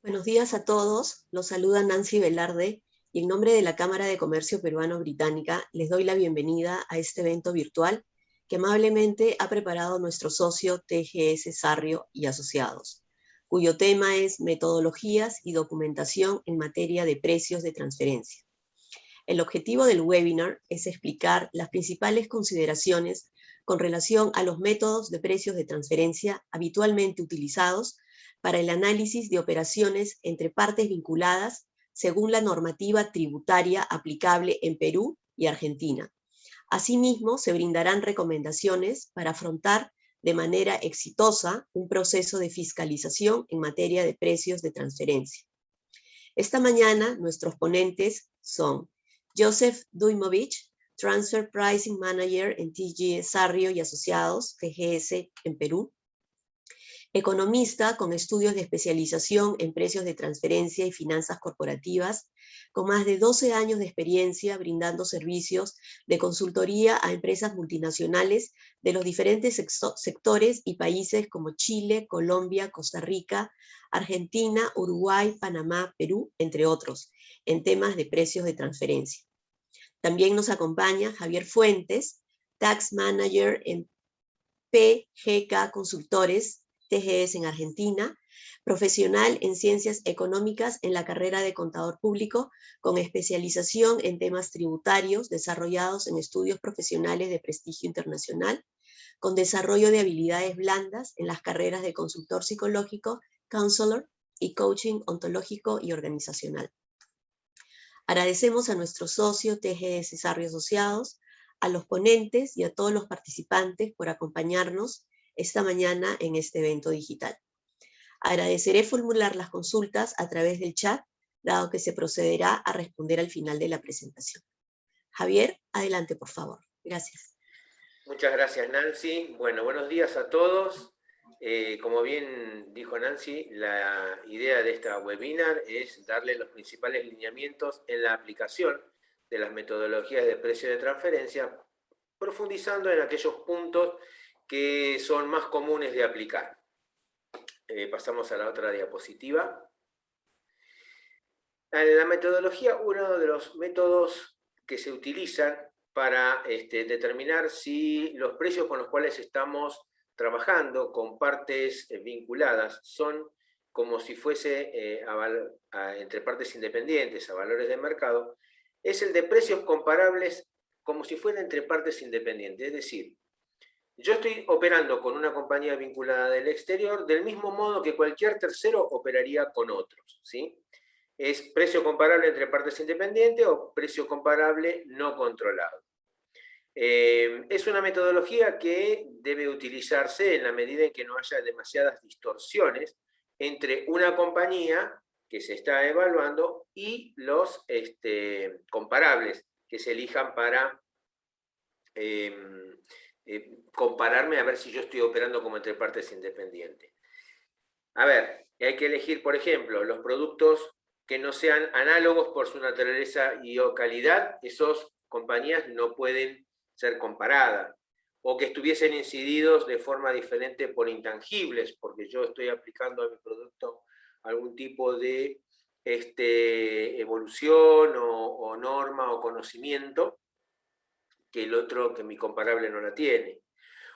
Buenos días a todos, los saluda Nancy Velarde y en nombre de la Cámara de Comercio Peruano-Británica les doy la bienvenida a este evento virtual que amablemente ha preparado nuestro socio TGS Sarrio y Asociados, cuyo tema es metodologías y documentación en materia de precios de transferencia. El objetivo del webinar es explicar las principales consideraciones con relación a los métodos de precios de transferencia habitualmente utilizados para el análisis de operaciones entre partes vinculadas según la normativa tributaria aplicable en Perú y Argentina. Asimismo, se brindarán recomendaciones para afrontar de manera exitosa un proceso de fiscalización en materia de precios de transferencia. Esta mañana, nuestros ponentes son Joseph Dujmovic, Transfer Pricing Manager en TGS Sarrio y Asociados, TGS en Perú, economista con estudios de especialización en precios de transferencia y finanzas corporativas, con más de 12 años de experiencia brindando servicios de consultoría a empresas multinacionales de los diferentes sectores y países como Chile, Colombia, Costa Rica, Argentina, Uruguay, Panamá, Perú, entre otros, en temas de precios de transferencia. También nos acompaña Javier Fuentes, Tax Manager en PGK Consultores, TGS en Argentina, profesional en ciencias económicas en la carrera de contador público, con especialización en temas tributarios desarrollados en estudios profesionales de prestigio internacional, con desarrollo de habilidades blandas en las carreras de consultor psicológico, counselor y coaching ontológico y organizacional. Agradecemos a nuestro socio TGS Sarrio Asociados, a los ponentes y a todos los participantes por acompañarnos esta mañana en este evento digital. Agradeceré formular las consultas a través del chat, dado que se procederá a responder al final de la presentación. Javier, adelante, por favor. Gracias. Muchas gracias, Nancy. Bueno, buenos días a todos. Como bien dijo Nancy, la idea de esta webinar es darle los principales lineamientos en la aplicación de las metodologías de precio de transferencia, profundizando en aquellos puntos que son más comunes de aplicar. Pasamos a la otra diapositiva. La metodología, uno de los métodos que se utilizan para determinar si los precios con los cuales estamos trabajando con partes vinculadas son como si fuese entre partes independientes a valores de mercado, es el de precios comparables como si fuera entre partes independientes. Es decir, yo estoy operando con una compañía vinculada del exterior del mismo modo que cualquier tercero operaría con otros, ¿sí? Es precio comparable entre partes independientes o precio comparable no controlado. Es una metodología que debe utilizarse en la medida en que no haya demasiadas distorsiones entre una compañía que se está evaluando y los comparables que se elijan para compararme a ver si yo estoy operando como entre partes independientes. A ver, hay que elegir, por ejemplo, los productos que no sean análogos por su naturaleza y o calidad. Esas compañías no pueden ser comparadas, o que estuviesen incididos de forma diferente por intangibles, porque yo estoy aplicando a mi producto algún tipo de evolución o norma o conocimiento que el otro, que mi comparable no la tiene.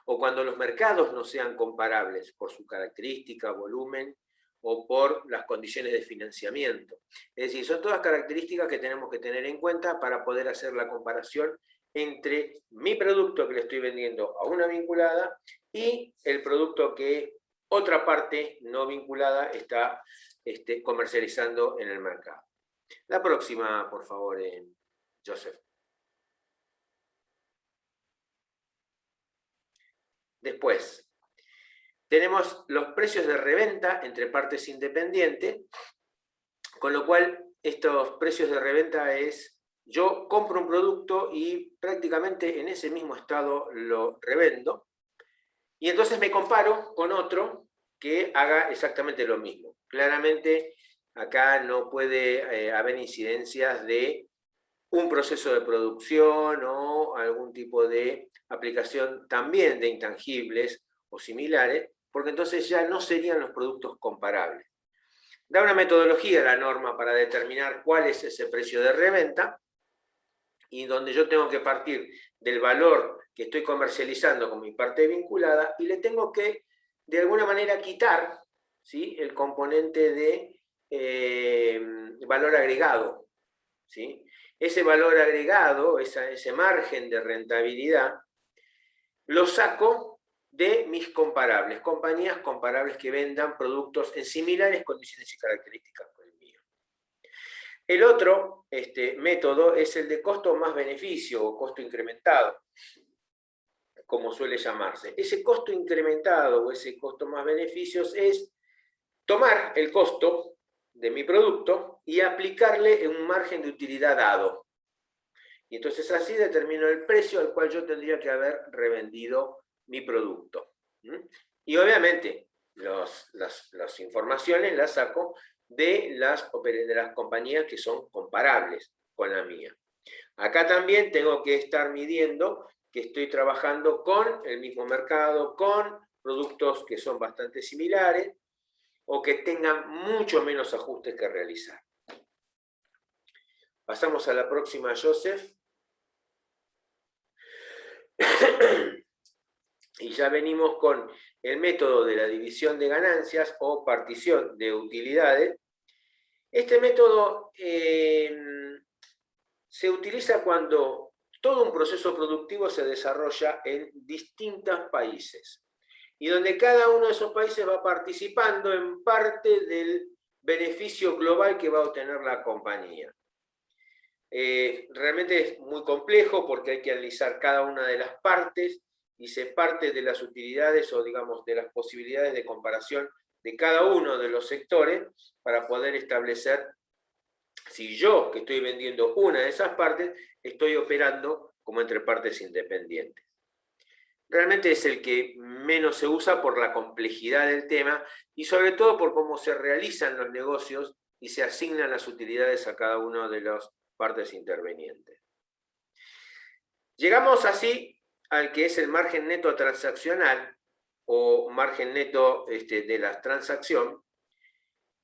O cuando los mercados no sean comparables por su característica, volumen o por las condiciones de financiamiento. Es decir, son todas características que tenemos que tener en cuenta para poder hacer la comparación entre mi producto que le estoy vendiendo a una vinculada y el producto que otra parte no vinculada está comercializando en el mercado. La próxima, por favor, Joseph. Después, tenemos los precios de reventa entre partes independientes, con lo cual estos precios de reventa es, yo compro un producto y prácticamente en ese mismo estado lo revendo, y entonces me comparo con otro que haga exactamente lo mismo. Claramente acá no puede haber incidencias de un proceso de producción o algún tipo de aplicación también de intangibles o similares, porque entonces ya no serían los productos comparables. Da una metodología a la norma para determinar cuál es ese precio de reventa, y donde yo tengo que partir del valor que estoy comercializando con mi parte vinculada y le tengo que, de alguna manera, quitar, ¿sí?, el componente de valor agregado, ¿sí? Ese valor agregado, ese margen de rentabilidad, lo saco de mis comparables, compañías comparables que vendan productos en similares condiciones y características con el mío. El otro método es el de costo más beneficio o costo incrementado, como suele llamarse. Ese costo incrementado o ese costo más beneficios es tomar el costo de mi producto y aplicarle un margen de utilidad dado. Y entonces así determino el precio al cual yo tendría que haber revendido mi producto. Y obviamente las informaciones las saco de las compañías que son comparables con la mía. Acá también tengo que estar midiendo que estoy trabajando con el mismo mercado, con productos que son bastante similares o que tengan mucho menos ajustes que realizar. Pasamos a la próxima, Joseph. Y ya venimos con el método de la división de ganancias o partición de utilidades. Este método se utiliza cuando todo un proceso productivo se desarrolla en distintos países y donde cada uno de esos países va participando en parte del beneficio global que va a obtener la compañía. Realmente es muy complejo porque hay que analizar cada una de las partes y se parte de las utilidades o, digamos, de las posibilidades de comparación de cada uno de los sectores para poder establecer si yo, que estoy vendiendo una de esas partes, estoy operando como entre partes independientes. Realmente es el que menos se usa por la complejidad del tema y sobre todo por cómo se realizan los negocios y se asignan las utilidades a cada una de las partes intervenientes. Llegamos así al que es el margen neto transaccional o margen neto de la transacción,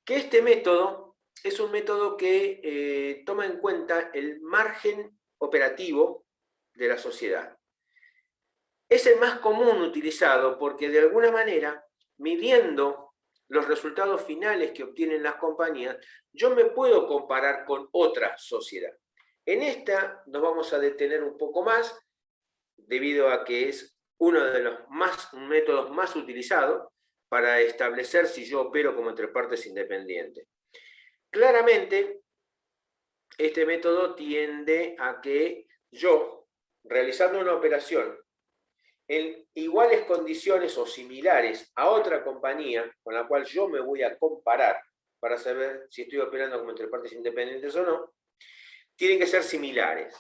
que este método es un método que toma en cuenta el margen operativo de la sociedad. Es el más común utilizado porque de alguna manera, midiendo los resultados finales que obtienen las compañías, yo me puedo comparar con otra sociedad. En esta nos vamos a detener un poco más, debido a que es uno de los métodos más utilizados para establecer si yo opero como entre partes independientes. Claramente, este método tiende a que yo, realizando una operación en iguales condiciones o similares a otra compañía con la cual yo me voy a comparar para saber si estoy operando como entre partes independientes o no, tienen que ser similares.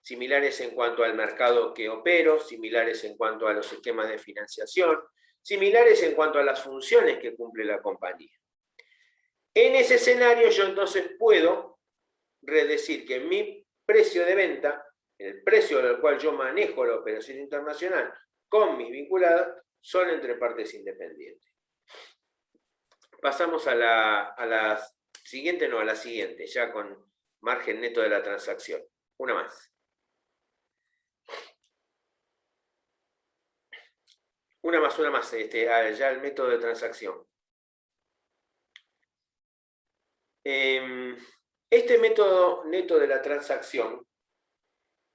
Similares en cuanto al mercado que opero, similares en cuanto a los esquemas de financiación, similares en cuanto a las funciones que cumple la compañía. En ese escenario yo entonces puedo decir que mi precio de venta, el precio al cual yo manejo la operación internacional con mis vinculadas, son entre partes independientes. Pasamos a la siguiente, ya con margen neto de la transacción. Una más. Una más, ya el método de transacción. Este método neto de la transacción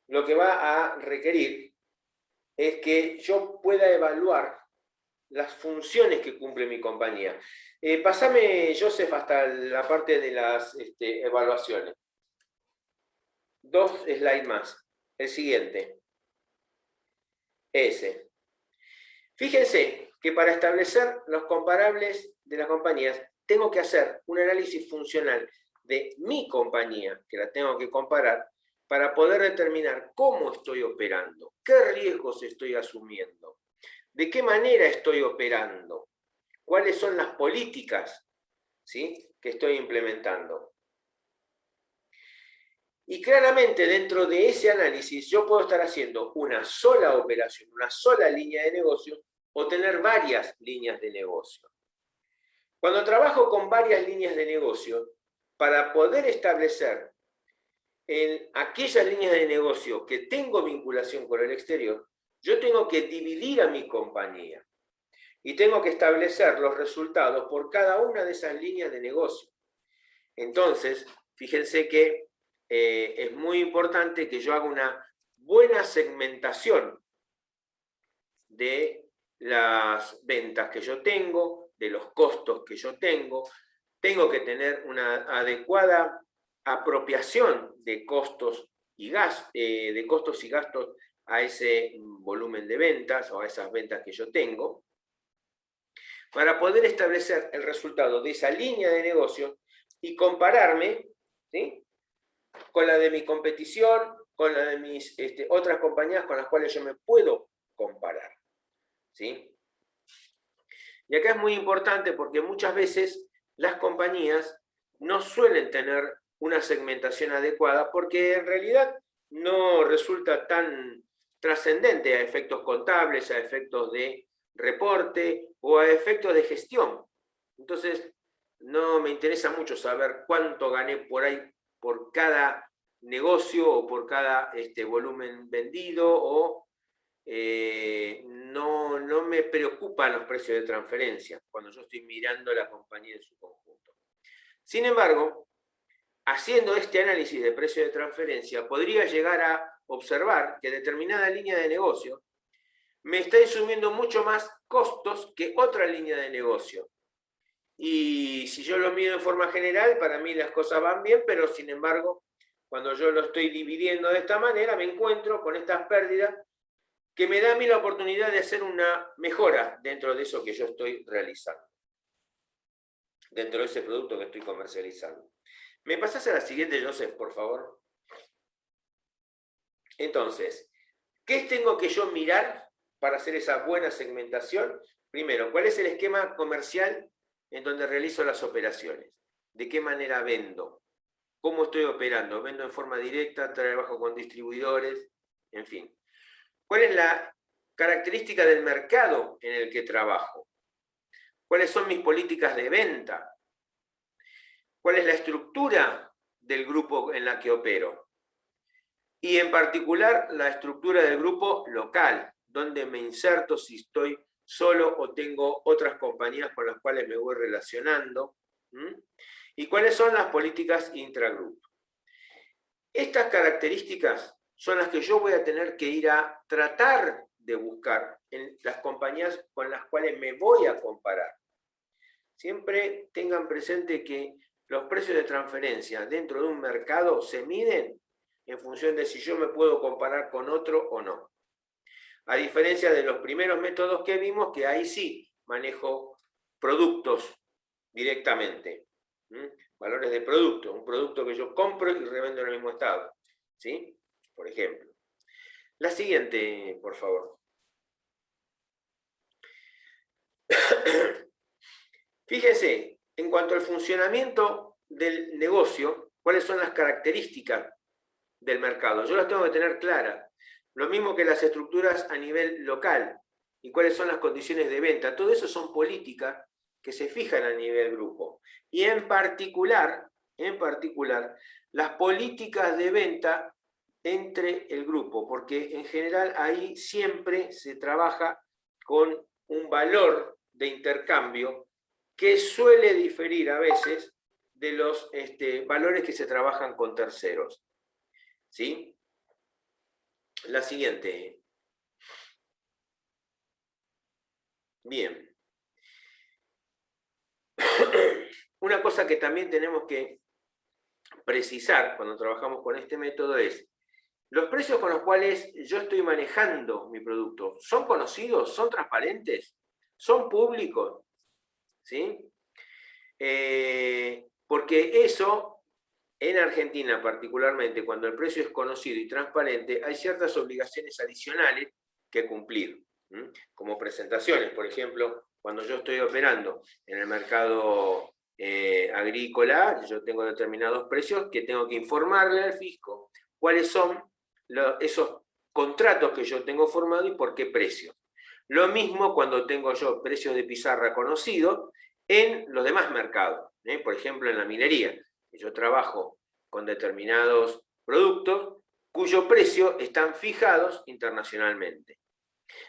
lo que va a requerir es que yo pueda evaluar las funciones que cumple mi compañía. Pásame, Joseph, hasta la parte de las evaluaciones. 2 slides más. El siguiente. Ese. Fíjense que para establecer los comparables de las compañías, tengo que hacer un análisis funcional de mi compañía, que la tengo que comparar, para poder determinar cómo estoy operando, qué riesgos estoy asumiendo, de qué manera estoy operando, cuáles son las políticas, ¿sí?, que estoy implementando. Y claramente dentro de ese análisis yo puedo estar haciendo una sola operación, una sola línea de negocio, o tener varias líneas de negocio. Cuando trabajo con varias líneas de negocio, para poder establecer en aquellas líneas de negocio que tengo vinculación con el exterior, yo tengo que dividir a mi compañía y tengo que establecer los resultados por cada una de esas líneas de negocio. Entonces, fíjense que es muy importante que yo haga una buena segmentación de las ventas que yo tengo, de los costos que yo tengo. Tengo que tener una adecuada apropiación de costos y gastos a ese volumen de ventas o a esas ventas que yo tengo, para poder establecer el resultado de esa línea de negocio y compararme, ¿sí?, con la de mi competición, con la de mis otras compañías con las cuales yo me puedo comparar, ¿sí? Y acá es muy importante porque muchas veces las compañías no suelen tener una segmentación adecuada porque en realidad no resulta tan trascendente a efectos contables, a efectos de reporte o a efectos de gestión. Entonces, no me interesa mucho saber cuánto gané por ahí por cada negocio o por cada volumen vendido, o no me preocupan los precios de transferencia cuando yo estoy mirando la compañía en su conjunto. Sin embargo, haciendo este análisis de precio de transferencia, podría llegar a observar que determinada línea de negocio me está insumiendo mucho más costos que otra línea de negocio. Y si yo lo mido en forma general, para mí las cosas van bien, pero sin embargo, cuando yo lo estoy dividiendo de esta manera, me encuentro con estas pérdidas que me da a mí la oportunidad de hacer una mejora dentro de eso que yo estoy realizando, dentro de ese producto que estoy comercializando. ¿Me pasás a la siguiente, Joseph, por favor? Entonces, ¿qué tengo que yo mirar para hacer esa buena segmentación? Primero, ¿cuál es el esquema comercial en donde realizo las operaciones? ¿De qué manera vendo? ¿Cómo estoy operando? ¿Vendo en forma directa? ¿Trabajo con distribuidores? En fin. ¿Cuál es la característica del mercado en el que trabajo? ¿Cuáles son mis políticas de venta? ¿Cuál es la estructura del grupo en la que opero? Y en particular, la estructura del grupo local, donde me inserto si estoy solo o tengo otras compañías con las cuales me voy relacionando. ¿Y cuáles son las políticas intragrupo? Estas características son las que yo voy a tener que ir a tratar de buscar en las compañías con las cuales me voy a comparar. Siempre tengan presente que los precios de transferencia dentro de un mercado se miden en función de si yo me puedo comparar con otro o no. A diferencia de los primeros métodos que vimos, que ahí sí manejo productos directamente. Valores de producto, un producto que yo compro y revendo en el mismo estado, ¿sí? Por ejemplo. La siguiente, por favor. Fíjense, en cuanto al funcionamiento del negocio, cuáles son las características del mercado. Yo las tengo que tener claras. Lo mismo que las estructuras a nivel local y cuáles son las condiciones de venta. Todo eso son políticas que se fijan a nivel grupo. Y en particular, las políticas de venta entre el grupo, porque en general ahí siempre se trabaja con un valor de intercambio que suele diferir a veces de los valores que se trabajan con terceros. ¿Sí? La siguiente. Bien. Una cosa que también tenemos que precisar cuando trabajamos con este método es: los precios con los cuales yo estoy manejando mi producto, ¿son conocidos? ¿Son transparentes? ¿Son públicos? ¿Sí? Porque eso, en Argentina particularmente, cuando el precio es conocido y transparente, hay ciertas obligaciones adicionales que cumplir, como presentaciones. Por ejemplo, cuando yo estoy operando en el mercado agrícola, yo tengo determinados precios que tengo que informarle al fisco cuáles son esos contratos que yo tengo formado y por qué precio. Lo mismo cuando tengo yo precios de pizarra conocidos en los demás mercados. Por ejemplo, en la minería. Yo trabajo con determinados productos cuyo precio están fijados internacionalmente.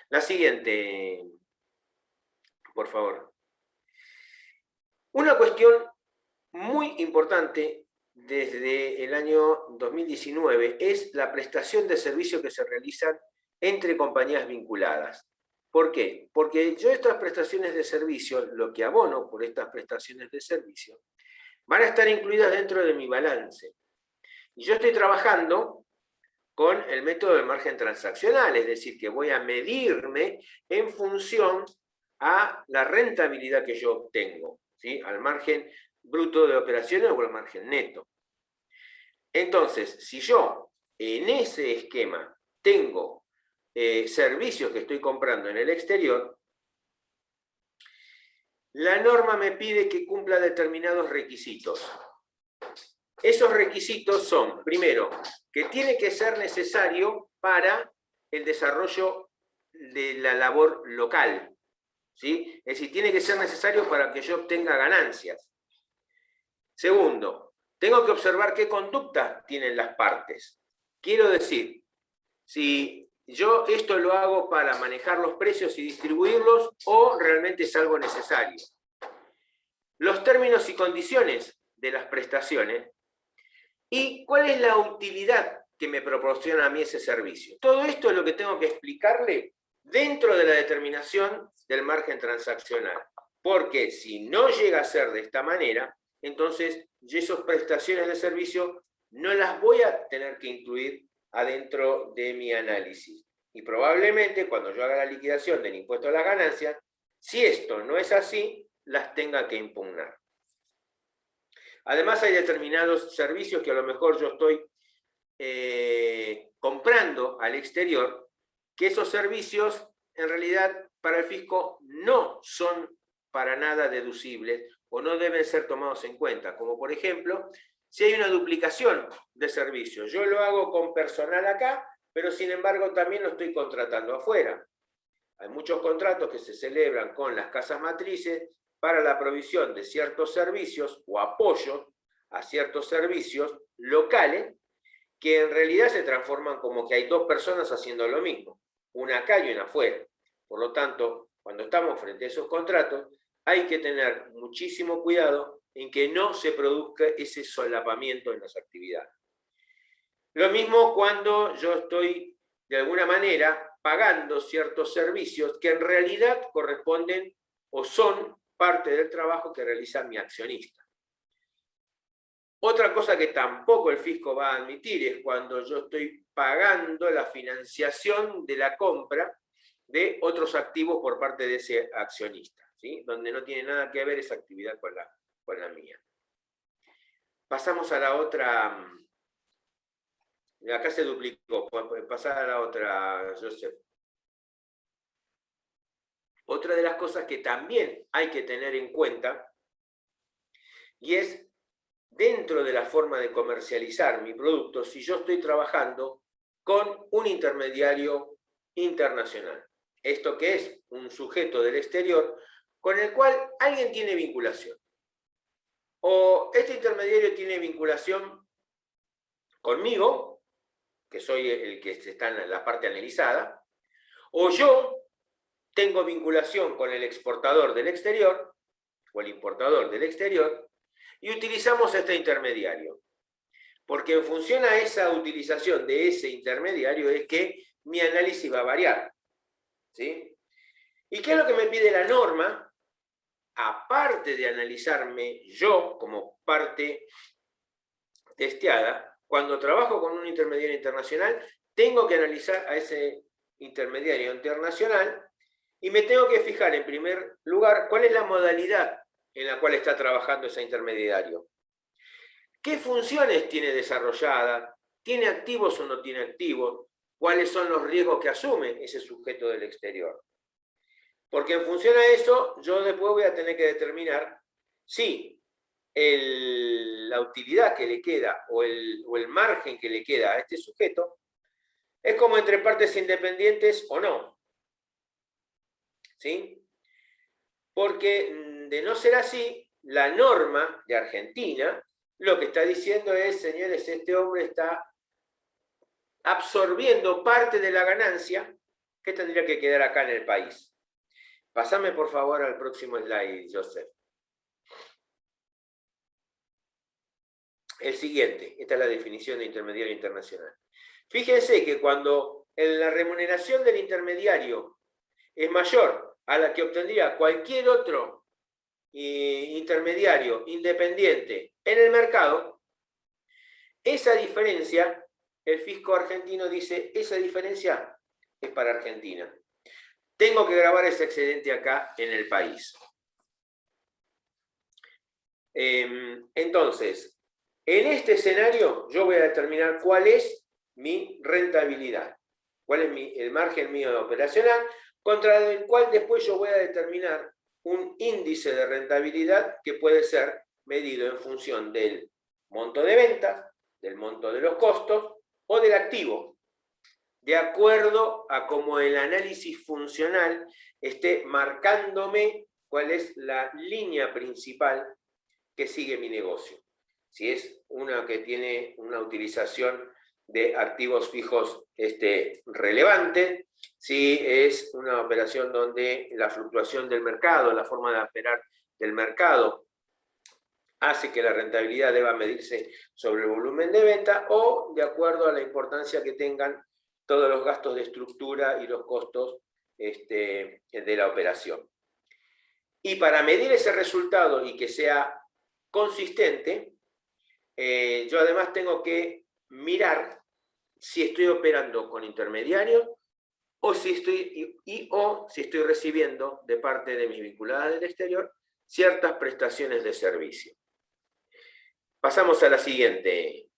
La siguiente, por favor. Una cuestión muy importante desde el año 2019 es la prestación de servicios que se realizan entre compañías vinculadas. ¿Por qué? Porque yo estas prestaciones de servicio, lo que abono por estas prestaciones de servicio, van a estar incluidas dentro de mi balance. Y yo estoy trabajando con el método del margen transaccional, es decir, que voy a medirme en función a la rentabilidad que yo obtengo, ¿sí? Al margen bruto de operaciones o al margen neto. Entonces, si yo en ese esquema tengo servicios que estoy comprando en el exterior, la norma me pide que cumpla determinados requisitos. Esos requisitos son, primero, que tiene que ser necesario para el desarrollo de la labor local, ¿sí? Es decir, tiene que ser necesario para que yo obtenga ganancias. Segundo, tengo que observar qué conducta tienen las partes. Quiero decir, si yo esto lo hago para manejar los precios y distribuirlos o realmente es algo necesario. Los términos y condiciones de las prestaciones y cuál es la utilidad que me proporciona a mí ese servicio. Todo esto es lo que tengo que explicarle dentro de la determinación del margen transaccional. Porque si no llega a ser de esta manera, entonces esas prestaciones de servicio no las voy a tener que incluir adentro de mi análisis. Y probablemente cuando yo haga la liquidación del impuesto a las ganancias, si esto no es así, las tenga que impugnar. Además hay determinados servicios que a lo mejor yo estoy comprando al exterior, que esos servicios en realidad para el fisco no son para nada deducibles o no deben ser tomados en cuenta, como por ejemplo, si hay una duplicación de servicios. Yo lo hago con personal acá, pero sin embargo también lo estoy contratando afuera. Hay muchos contratos que se celebran con las casas matrices para la provisión de ciertos servicios o apoyo a ciertos servicios locales que en realidad se transforman como que hay dos personas haciendo lo mismo, una acá y una afuera. Por lo tanto, cuando estamos frente a esos contratos, hay que tener muchísimo cuidado en que no se produzca ese solapamiento en las actividades. Lo mismo cuando yo estoy, de alguna manera, pagando ciertos servicios que en realidad corresponden o son parte del trabajo que realiza mi accionista. Otra cosa que tampoco el fisco va a admitir es cuando yo estoy pagando la financiación de la compra de otros activos por parte de ese accionista, ¿sí? Donde no tiene nada que ver esa actividad con la mía. Pasamos a la otra. Acá se duplicó. Pasar a la otra, Joseph. Otra de las cosas que también hay que tener en cuenta y es dentro de la forma de comercializar mi producto si yo estoy trabajando con un intermediario internacional. Esto que es un sujeto del exterior con el cual alguien tiene vinculación. O este intermediario tiene vinculación conmigo, que soy el que está en la parte analizada, o yo tengo vinculación con el exportador del exterior o el importador del exterior y utilizamos este intermediario. Porque en función a esa utilización de ese intermediario es que mi análisis va a variar. ¿Sí? ¿Y qué es lo que me pide la norma? Aparte de analizarme yo como parte testeada, cuando trabajo con un intermediario internacional, tengo que analizar a ese intermediario internacional y me tengo que fijar en primer lugar cuál es la modalidad en la cual está trabajando ese intermediario. ¿Qué funciones tiene desarrolladas? ¿Tiene activos o no tiene activos? ¿Cuáles son los riesgos que asume ese sujeto del exterior? Porque en función a eso, yo después voy a tener que determinar si la utilidad que le queda o el margen que le queda a este sujeto es como entre partes independientes o no. ¿Sí? Porque de no ser así, la norma de Argentina lo que está diciendo es, señores, este hombre está absorbiendo parte de la ganancia que tendría que quedar acá en el país. Pásame por favor al próximo slide, Joseph. El siguiente, esta es la definición de intermediario internacional. Fíjense que cuando la remuneración del intermediario es mayor a la que obtendría cualquier otro intermediario independiente en el mercado, esa diferencia, el fisco argentino dice, esa diferencia es para Argentina. Tengo que grabar ese excedente acá en el país. Entonces, en este escenario yo voy a determinar cuál es mi rentabilidad, cuál es el margen mío operacional, contra el cual después yo voy a determinar un índice de rentabilidad que puede ser medido en función del monto de venta, del monto de los costos o del activo, de acuerdo a cómo el análisis funcional esté marcándome cuál es la línea principal que sigue mi negocio. Si es una que tiene una utilización de activos fijos relevante, si es una operación donde la fluctuación del mercado, la forma de operar del mercado, hace que la rentabilidad deba medirse sobre el volumen de venta o de acuerdo a la importancia que tengan todos los gastos de estructura y los costos de la operación. Y para medir ese resultado y que sea consistente, yo además tengo que mirar si estoy operando con intermediarios o si estoy recibiendo de parte de mis vinculadas del exterior ciertas prestaciones de servicio. Pasamos a la siguiente.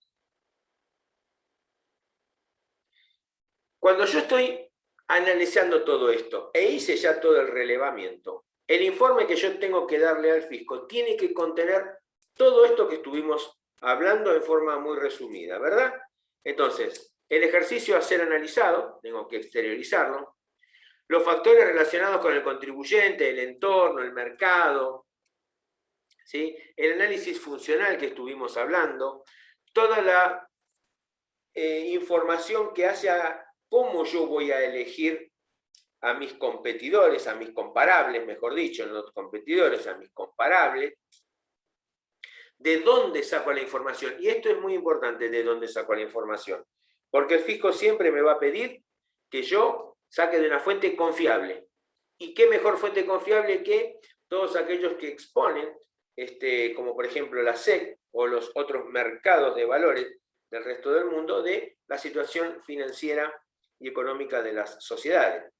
Cuando yo estoy analizando todo esto e hice ya todo el relevamiento, el informe que yo tengo que darle al fisco tiene que contener todo esto que estuvimos hablando en forma muy resumida, ¿verdad? Entonces, el ejercicio a ser analizado, tengo que exteriorizarlo, los factores relacionados con el contribuyente, el entorno, el mercado, ¿sí? El análisis funcional que estuvimos hablando, toda la información que hace a cómo yo voy a elegir a mis competidores, a mis comparables, mejor dicho, no los competidores, a mis comparables, de dónde saco la información. Y esto es muy importante, de dónde saco la información. Porque el fisco siempre me va a pedir que yo saque de una fuente confiable. ¿Y qué mejor fuente confiable que todos aquellos que exponen, como por ejemplo la SEC o los otros mercados de valores del resto del mundo, de la situación financiera y económica de las sociedades?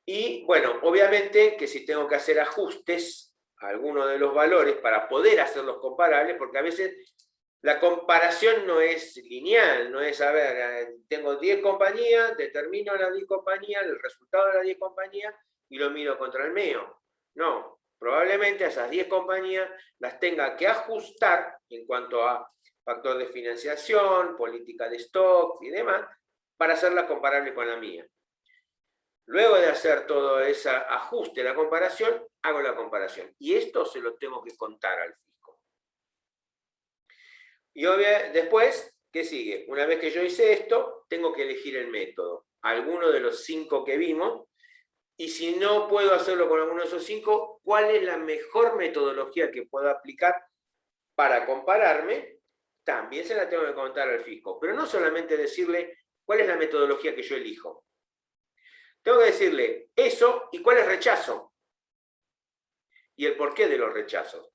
Y bueno, obviamente que si tengo que hacer ajustes a alguno de los valores para poder hacerlos comparables, porque a veces la comparación no es lineal, no es, a ver, tengo 10 compañías, determino las 10 compañías, el resultado de las 10 compañías y lo miro contra el mío. No, probablemente a esas 10 compañías las tenga que ajustar en cuanto a factor de financiación, política de stock y demás, para hacerla comparable con la mía. Luego de hacer todo ese ajuste, la comparación, hago la comparación. Y esto se lo tengo que contar al fisco. Y después, ¿qué sigue? Una vez que yo hice esto, tengo que elegir el método. Alguno de los 5 que vimos. Y si no puedo hacerlo con alguno de esos 5, ¿cuál es la mejor metodología que puedo aplicar para compararme? También se la tengo que contar al fisco. Pero no solamente decirle cuál es la metodología que yo elijo. Tengo que decirle eso y cuál es rechazo. Y el porqué de los rechazos.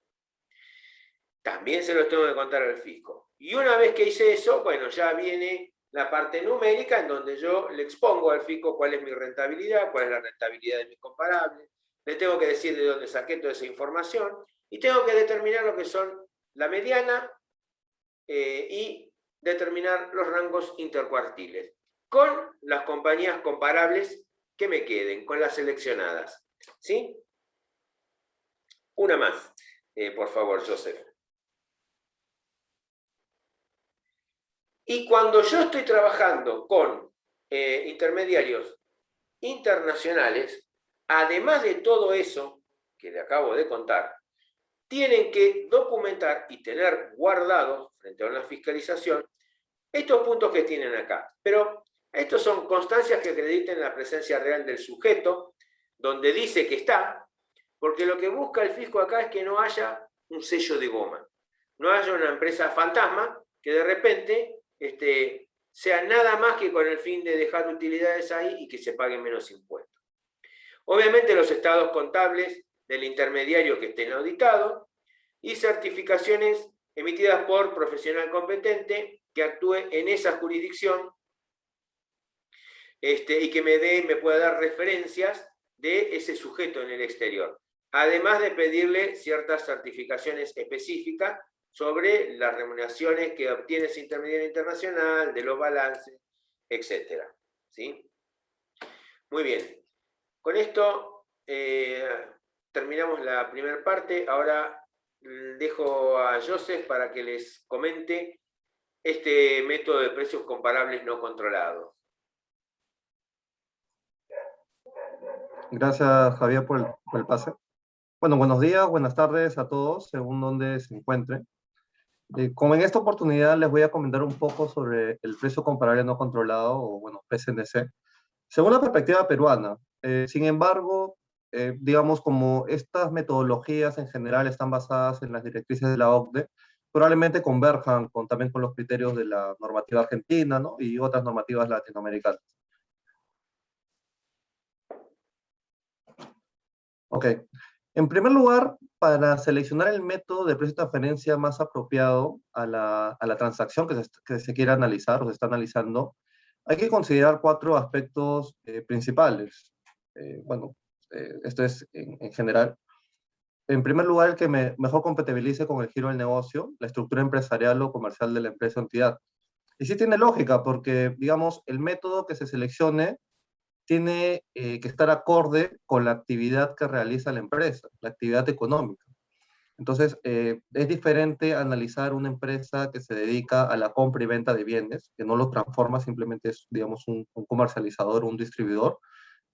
También se los tengo que contar al fisco. Y una vez que hice eso, bueno, ya viene la parte numérica en donde yo le expongo al fisco cuál es mi rentabilidad, cuál es la rentabilidad de mis comparables. Le tengo que decir de dónde saqué toda esa información. Y tengo que determinar lo que son la mediana y determinar los rangos intercuartiles. Con las compañías comparables que me queden, con las seleccionadas. ¿Sí? Una más, por favor, Joseph. Y cuando yo estoy trabajando con intermediarios internacionales, además de todo eso, que le acabo de contar, tienen que documentar y tener guardados frente a una fiscalización estos puntos que tienen acá. Pero estos son constancias que acrediten la presencia real del sujeto, donde dice que está, porque lo que busca el fisco acá es que no haya un sello de goma, no haya una empresa fantasma que de repente sea nada más que con el fin de dejar utilidades ahí y que se paguen menos impuestos. Obviamente los estados contables del intermediario que estén auditados y certificaciones emitidas por profesional competente que actúe en esa jurisdicción y que me pueda dar referencias de ese sujeto en el exterior. Además de pedirle ciertas certificaciones específicas sobre las remuneraciones que obtiene ese intermediario internacional, de los balances, etc. ¿Sí? Muy bien. Con esto terminamos la primera parte. Ahora dejo a Joseph para que les comente este método de precios comparables no controlados. Gracias, Javier, por el pase. Bueno, buenos días, buenas tardes a todos, según donde se encuentren. Como en esta oportunidad les voy a comentar un poco sobre el precio comparable no controlado, o bueno, PCNC, según la perspectiva peruana. Sin embargo, digamos, como estas metodologías en general están basadas en las directrices de la OCDE, probablemente converjan también con los criterios de la normativa argentina, ¿no? Y otras normativas latinoamericanas. Ok. En primer lugar, para seleccionar el método de precio de transferencia más apropiado a la transacción que se quiere analizar o se está analizando, hay que considerar 4 aspectos principales. Esto es en general. En primer lugar, el que mejor compatibilice con el giro del negocio, la estructura empresarial o comercial de la empresa o entidad. Y sí tiene lógica, porque, digamos, el método que se seleccione tiene que estar acorde con la actividad que realiza la empresa, la actividad económica. Entonces, es diferente analizar una empresa que se dedica a la compra y venta de bienes, que no lo transforma, simplemente es, digamos, un comercializador o un distribuidor,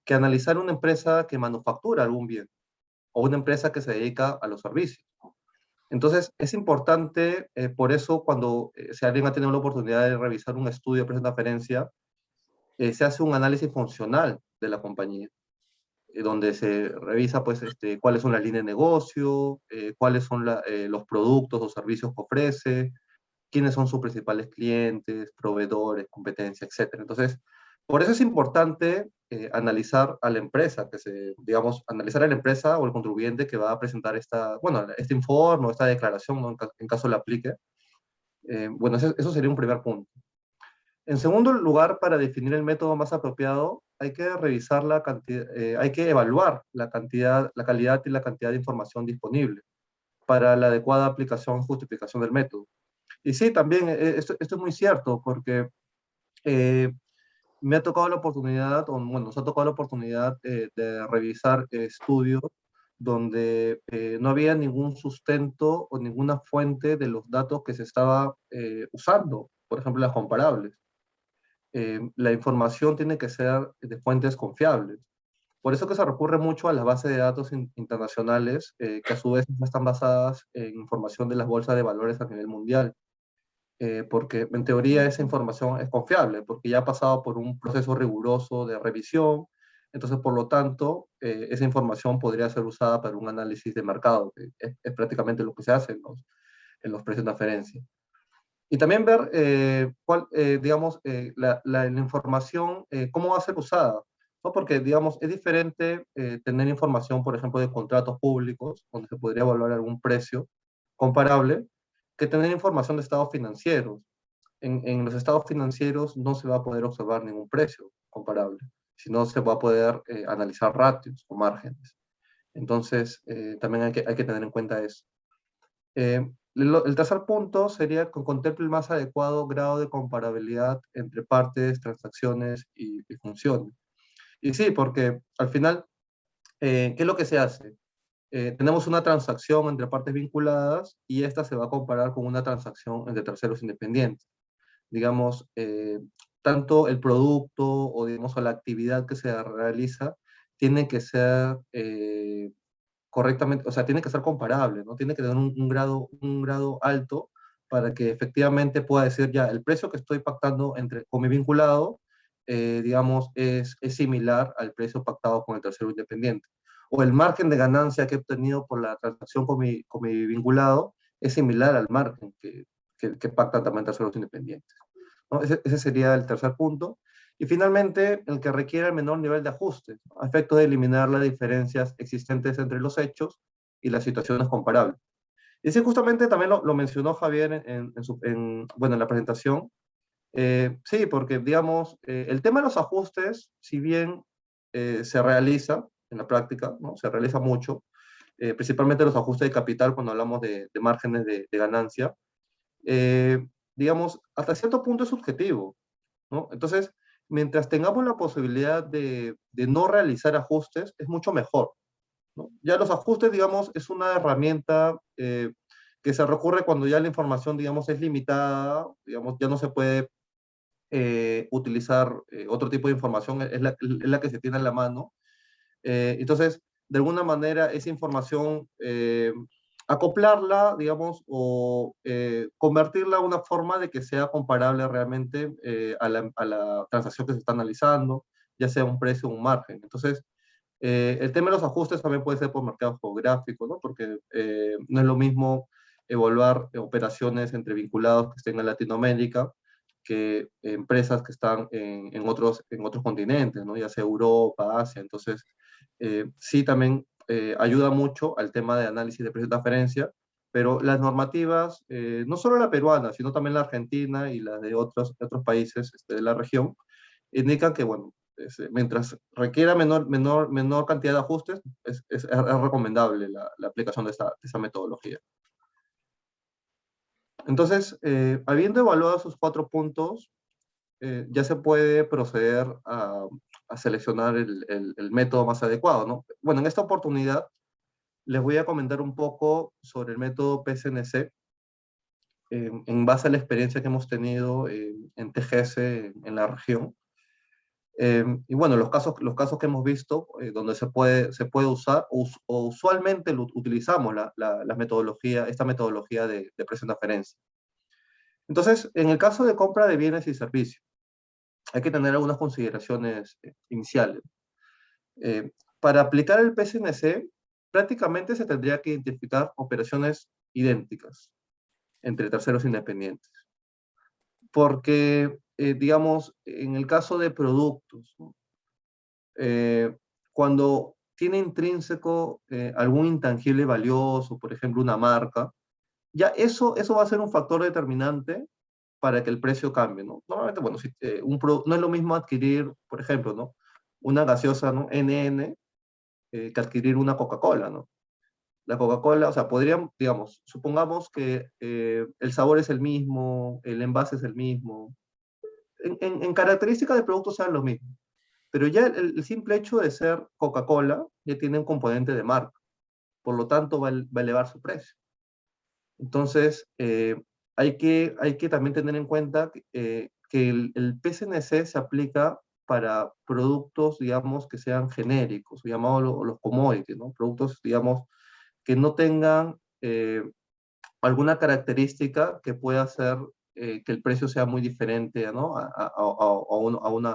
que analizar una empresa que manufactura algún bien o una empresa que se dedica a los servicios. Entonces, es importante, por eso, cuando si alguien ha tenido la oportunidad de revisar un estudio de precio-transferencia, se hace un análisis funcional de la compañía, donde se revisa pues, cuáles son las líneas de negocio, cuáles son los productos o servicios que ofrece, quiénes son sus principales clientes, proveedores, competencia, etc. Entonces, por eso es importante analizar a la empresa, digamos, analizar a la empresa o el contribuyente que va a presentar este informe o esta declaración, ¿no? En caso la aplique. Eso sería un primer punto. En segundo lugar, para definir el método más apropiado, hay que revisar hay que evaluar la calidad y la cantidad de información disponible para la adecuada aplicación y justificación del método. Y sí, también, esto es muy cierto, porque me ha tocado la oportunidad, nos ha tocado la oportunidad de revisar estudios donde no había ningún sustento o ninguna fuente de los datos que se estaba usando, por ejemplo, las comparables. La información tiene que ser de fuentes confiables. Por eso que se recurre mucho a las bases de datos internacionales, que a su vez están basadas en información de las bolsas de valores a nivel mundial. Porque en teoría esa información es confiable, porque ya ha pasado por un proceso riguroso de revisión, entonces por lo tanto esa información podría ser usada para un análisis de mercado, que es prácticamente lo que se hace en los precios de transferencia. Y también ver la información, cómo va a ser usada, ¿no? Porque, digamos, es diferente tener información, por ejemplo, de contratos públicos, donde se podría evaluar algún precio comparable, que tener información de estados financieros. En los estados financieros no se va a poder observar ningún precio comparable, sino se va a poder analizar ratios o márgenes. Entonces, también hay que tener en cuenta eso. El tercer punto sería que contemple el más adecuado grado de comparabilidad entre partes, transacciones y funciones. Y sí, porque al final, ¿qué es lo que se hace? Tenemos una transacción entre partes vinculadas y esta se va a comparar con una transacción entre terceros independientes. Digamos, tanto el producto o digamos la actividad que se realiza tiene que ser correctamente, o sea, tiene que ser comparable, ¿no? Tiene que tener un grado alto para que efectivamente pueda decir ya, el precio que estoy pactando con mi vinculado, digamos, es similar al precio pactado con el tercero independiente. O el margen de ganancia que he obtenido por la transacción con mi vinculado es similar al margen que pactan también terceros independientes, ¿no? Ese sería el tercer punto. Y finalmente, el que requiere el menor nivel de ajuste, ¿no? A efecto de eliminar las diferencias existentes entre los hechos y las situaciones comparables. Y sí, justamente también lo mencionó Javier bueno, en la presentación. Sí, porque, digamos, el tema de los ajustes, si bien se realiza en la práctica, ¿no? Se realiza mucho, principalmente los ajustes de capital cuando hablamos de márgenes de ganancia, eh, digamos, hasta cierto punto es subjetivo, ¿no? Entonces, mientras tengamos la posibilidad de no realizar ajustes, es mucho mejor, ¿no? Ya los ajustes, digamos, es una herramienta que se recurre cuando ya la información, digamos, es limitada, digamos, ya no se puede utilizar otro tipo de información, es la que se tiene en la mano. Entonces, de alguna manera, esa información, acoplarla, digamos, o convertirla a una forma de que sea comparable realmente a la transacción que se está analizando, ya sea un precio o un margen. Entonces, el tema de los ajustes también puede ser por mercado geográfico, ¿no? Porque no es lo mismo evaluar operaciones entre vinculados que estén en Latinoamérica que empresas que están en otros continentes, ¿no? Ya sea Europa, Asia. Entonces, sí también ayuda mucho al tema de análisis de precio de transferencia, pero las normativas, no solo la peruana, sino también la argentina y la de otros países de la región, indican que, bueno, mientras requiera menor cantidad de ajustes, es recomendable la aplicación de esa metodología. Entonces, habiendo evaluado esos 4 puntos, ya se puede proceder a seleccionar el método más adecuado, ¿no? Bueno, en esta oportunidad les voy a comentar un poco sobre el método PSNC, en base a la experiencia que hemos tenido en TGS en la región. Y bueno, los casos que hemos visto donde se puede usar, o usualmente utilizamos esta metodología de precio de transferencia. Entonces, en el caso de compra de bienes y servicios, hay que tener algunas consideraciones iniciales. Para aplicar el PSNC, prácticamente se tendría que identificar operaciones idénticas entre terceros independientes. Porque, digamos, en el caso de productos, ¿no? Cuando tiene intrínseco algún intangible valioso, por ejemplo, una marca, ya eso va a ser un factor determinante para que el precio cambie, ¿no? Normalmente, bueno, no es lo mismo adquirir, por ejemplo, ¿no? Una gaseosa, ¿no? NN, que adquirir una Coca-Cola, ¿no? La Coca-Cola, o sea, podríamos, digamos, supongamos que el sabor es el mismo, el envase es el mismo, en características de productos sean lo mismo, pero ya el simple hecho de ser Coca-Cola ya tiene un componente de marca, por lo tanto va a elevar su precio. Entonces, hay que también tener en cuenta que el PSNC se aplica para productos, digamos, que sean genéricos, llamados los commodities, ¿no? Productos, digamos, que no tengan alguna característica que pueda hacer que el precio sea muy diferente, ¿no? A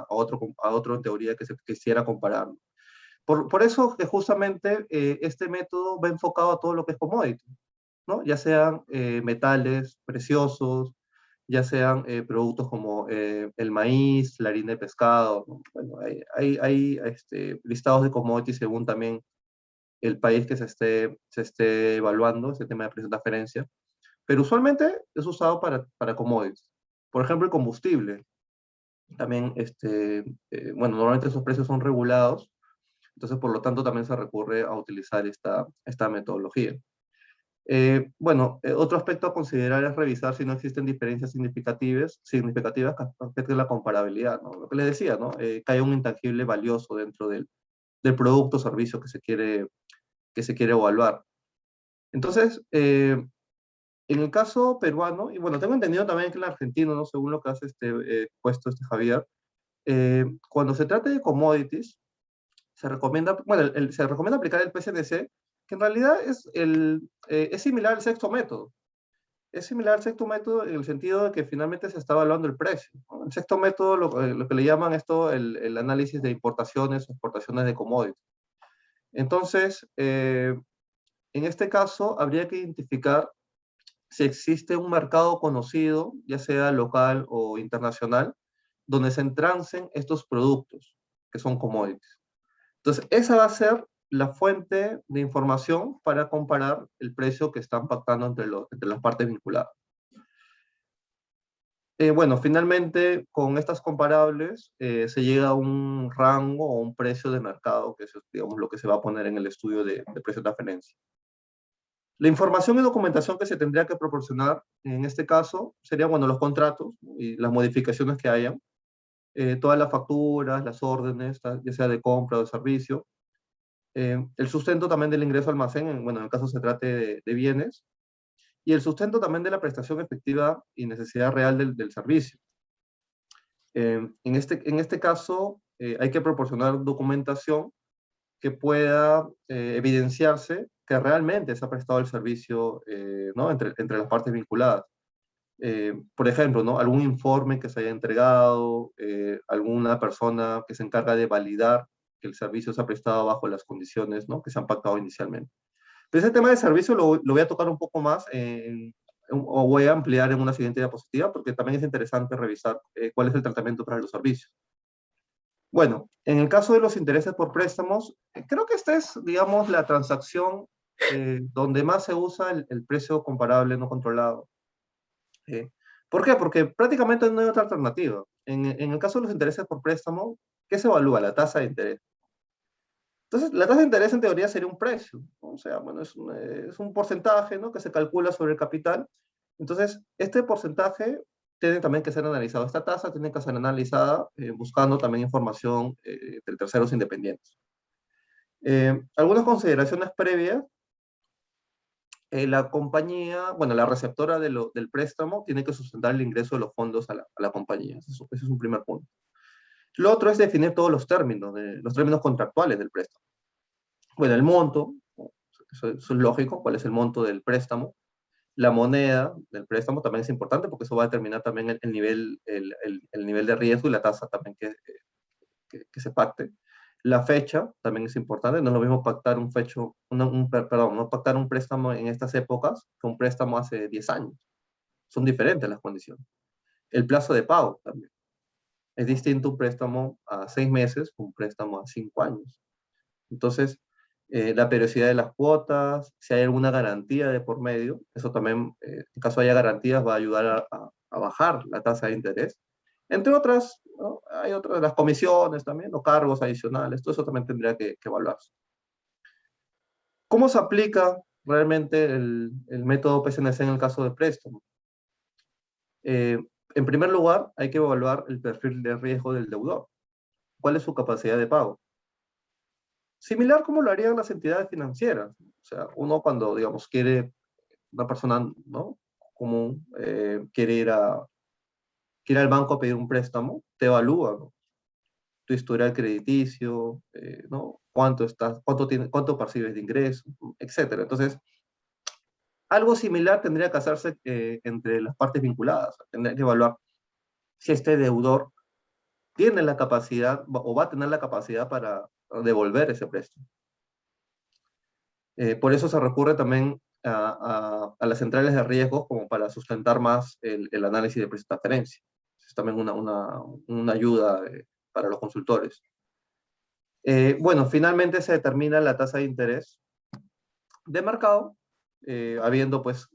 otro en teoría que se quisiera comparar. Por eso que justamente este método va enfocado a todo lo que es commodity, ¿no? Ya sean metales preciosos, ya sean productos como el maíz, la harina de pescado, ¿no? Bueno, hay listados de commodities según también el país que se esté evaluando, ese tema de precio de transferencia, pero usualmente es usado para commodities. Por ejemplo, el combustible. También, bueno, normalmente esos precios son regulados, entonces por lo tanto también se recurre a utilizar esta metodología. Bueno, otro aspecto a considerar es revisar si no existen diferencias significativas con respecto a la comparabilidad, ¿no? Lo que les decía, ¿no? Que haya un intangible valioso dentro del producto o servicio que se quiere evaluar. Entonces, en el caso peruano, y bueno, tengo entendido también que el argentino, ¿no? Según lo que hace puesto Javier, cuando se trata de commodities, se recomienda, bueno, se recomienda aplicar el PSNC, que en realidad es similar al sexto método. Es similar al sexto método en el sentido de que finalmente se está evaluando el precio, ¿no? El sexto método, lo que le llaman esto el análisis de importaciones o exportaciones de commodities. Entonces, en este caso, habría que identificar si existe un mercado conocido, ya sea local o internacional, donde se entrancen estos productos, que son commodities. Entonces, esa va a ser la fuente de información para comparar el precio que están pactando entre las partes vinculadas. Bueno, finalmente, con estas comparables, se llega a un rango o un precio de mercado, que es, digamos, lo que se va a poner en el estudio de precio de referencia. La información y documentación que se tendría que proporcionar en este caso serían, bueno, los contratos y las modificaciones que hayan, todas las facturas, las órdenes, ya sea de compra o de servicio, el sustento también del ingreso al almacén, bueno, en el caso se trate de bienes, y el sustento también de la prestación efectiva y necesidad real del servicio. En este caso, hay que proporcionar documentación que pueda evidenciarse que realmente se ha prestado el servicio, ¿no? entre las partes vinculadas. Por ejemplo, ¿no? Algún informe que se haya entregado, alguna persona que se encarga de validar que el servicio se ha prestado bajo las condiciones, ¿no? que se han pactado inicialmente. Pero ese tema de servicio lo voy a tocar un poco más o voy a ampliar en una siguiente diapositiva porque también es interesante revisar cuál es el tratamiento para los servicios. Bueno, en el caso de los intereses por préstamos, creo que esta es, digamos, la transacción donde más se usa el precio comparable no controlado. ¿Por qué? Porque prácticamente no hay otra alternativa. En el caso de los intereses por préstamo, ¿qué se evalúa? La tasa de interés. Entonces, la tasa de interés en teoría sería un precio, ¿no? O sea, bueno, es un porcentaje, ¿no? que se calcula sobre el capital. Entonces, este porcentaje tiene también que ser analizado. Esta tasa tiene que ser analizada buscando también información de terceros independientes. Algunas consideraciones previas. La compañía, bueno, la receptora del préstamo tiene que sustentar el ingreso de los fondos a la compañía. Ese es un primer punto. Lo otro es definir todos los términos contractuales del préstamo. Bueno, el monto, eso es lógico, cuál es el monto del préstamo. La moneda del préstamo también es importante porque eso va a determinar también el nivel de riesgo y la tasa también que se pacte. La fecha también es importante, no es lo mismo pactar no pactar un préstamo en estas épocas que un préstamo hace 10 años. Son diferentes las condiciones. El plazo de pago también. Es distinto un préstamo a 6 meses que un préstamo a 5 años. Entonces, la periodicidad de las cuotas, si hay alguna garantía de por medio, eso también, en caso haya garantías, va a ayudar a bajar la tasa de interés. Entre otras, ¿no? Hay otras, las comisiones también, los cargos adicionales, todo eso también tendría que evaluarse. ¿Cómo se aplica realmente el método PCNC en el caso de préstamo? En primer lugar, hay que evaluar el perfil de riesgo del deudor. ¿Cuál es su capacidad de pago? Similar como lo harían las entidades financieras. O sea, uno cuando, digamos, una persona, ¿no? común, quiere ir al banco a pedir un préstamo, te evalúa, ¿no? Tu historial crediticio, ¿no? Cuánto percibes de ingreso, etcétera. Entonces, algo similar tendría que hacerse entre las partes vinculadas. Tendría que evaluar si este deudor tiene la capacidad o va a tener la capacidad para devolver ese préstamo. Por eso se recurre también a las centrales de riesgos como para sustentar más el análisis de precio de transferencia. Es también una ayuda para los consultores. Bueno, finalmente se determina la tasa de interés de mercado, habiendo pues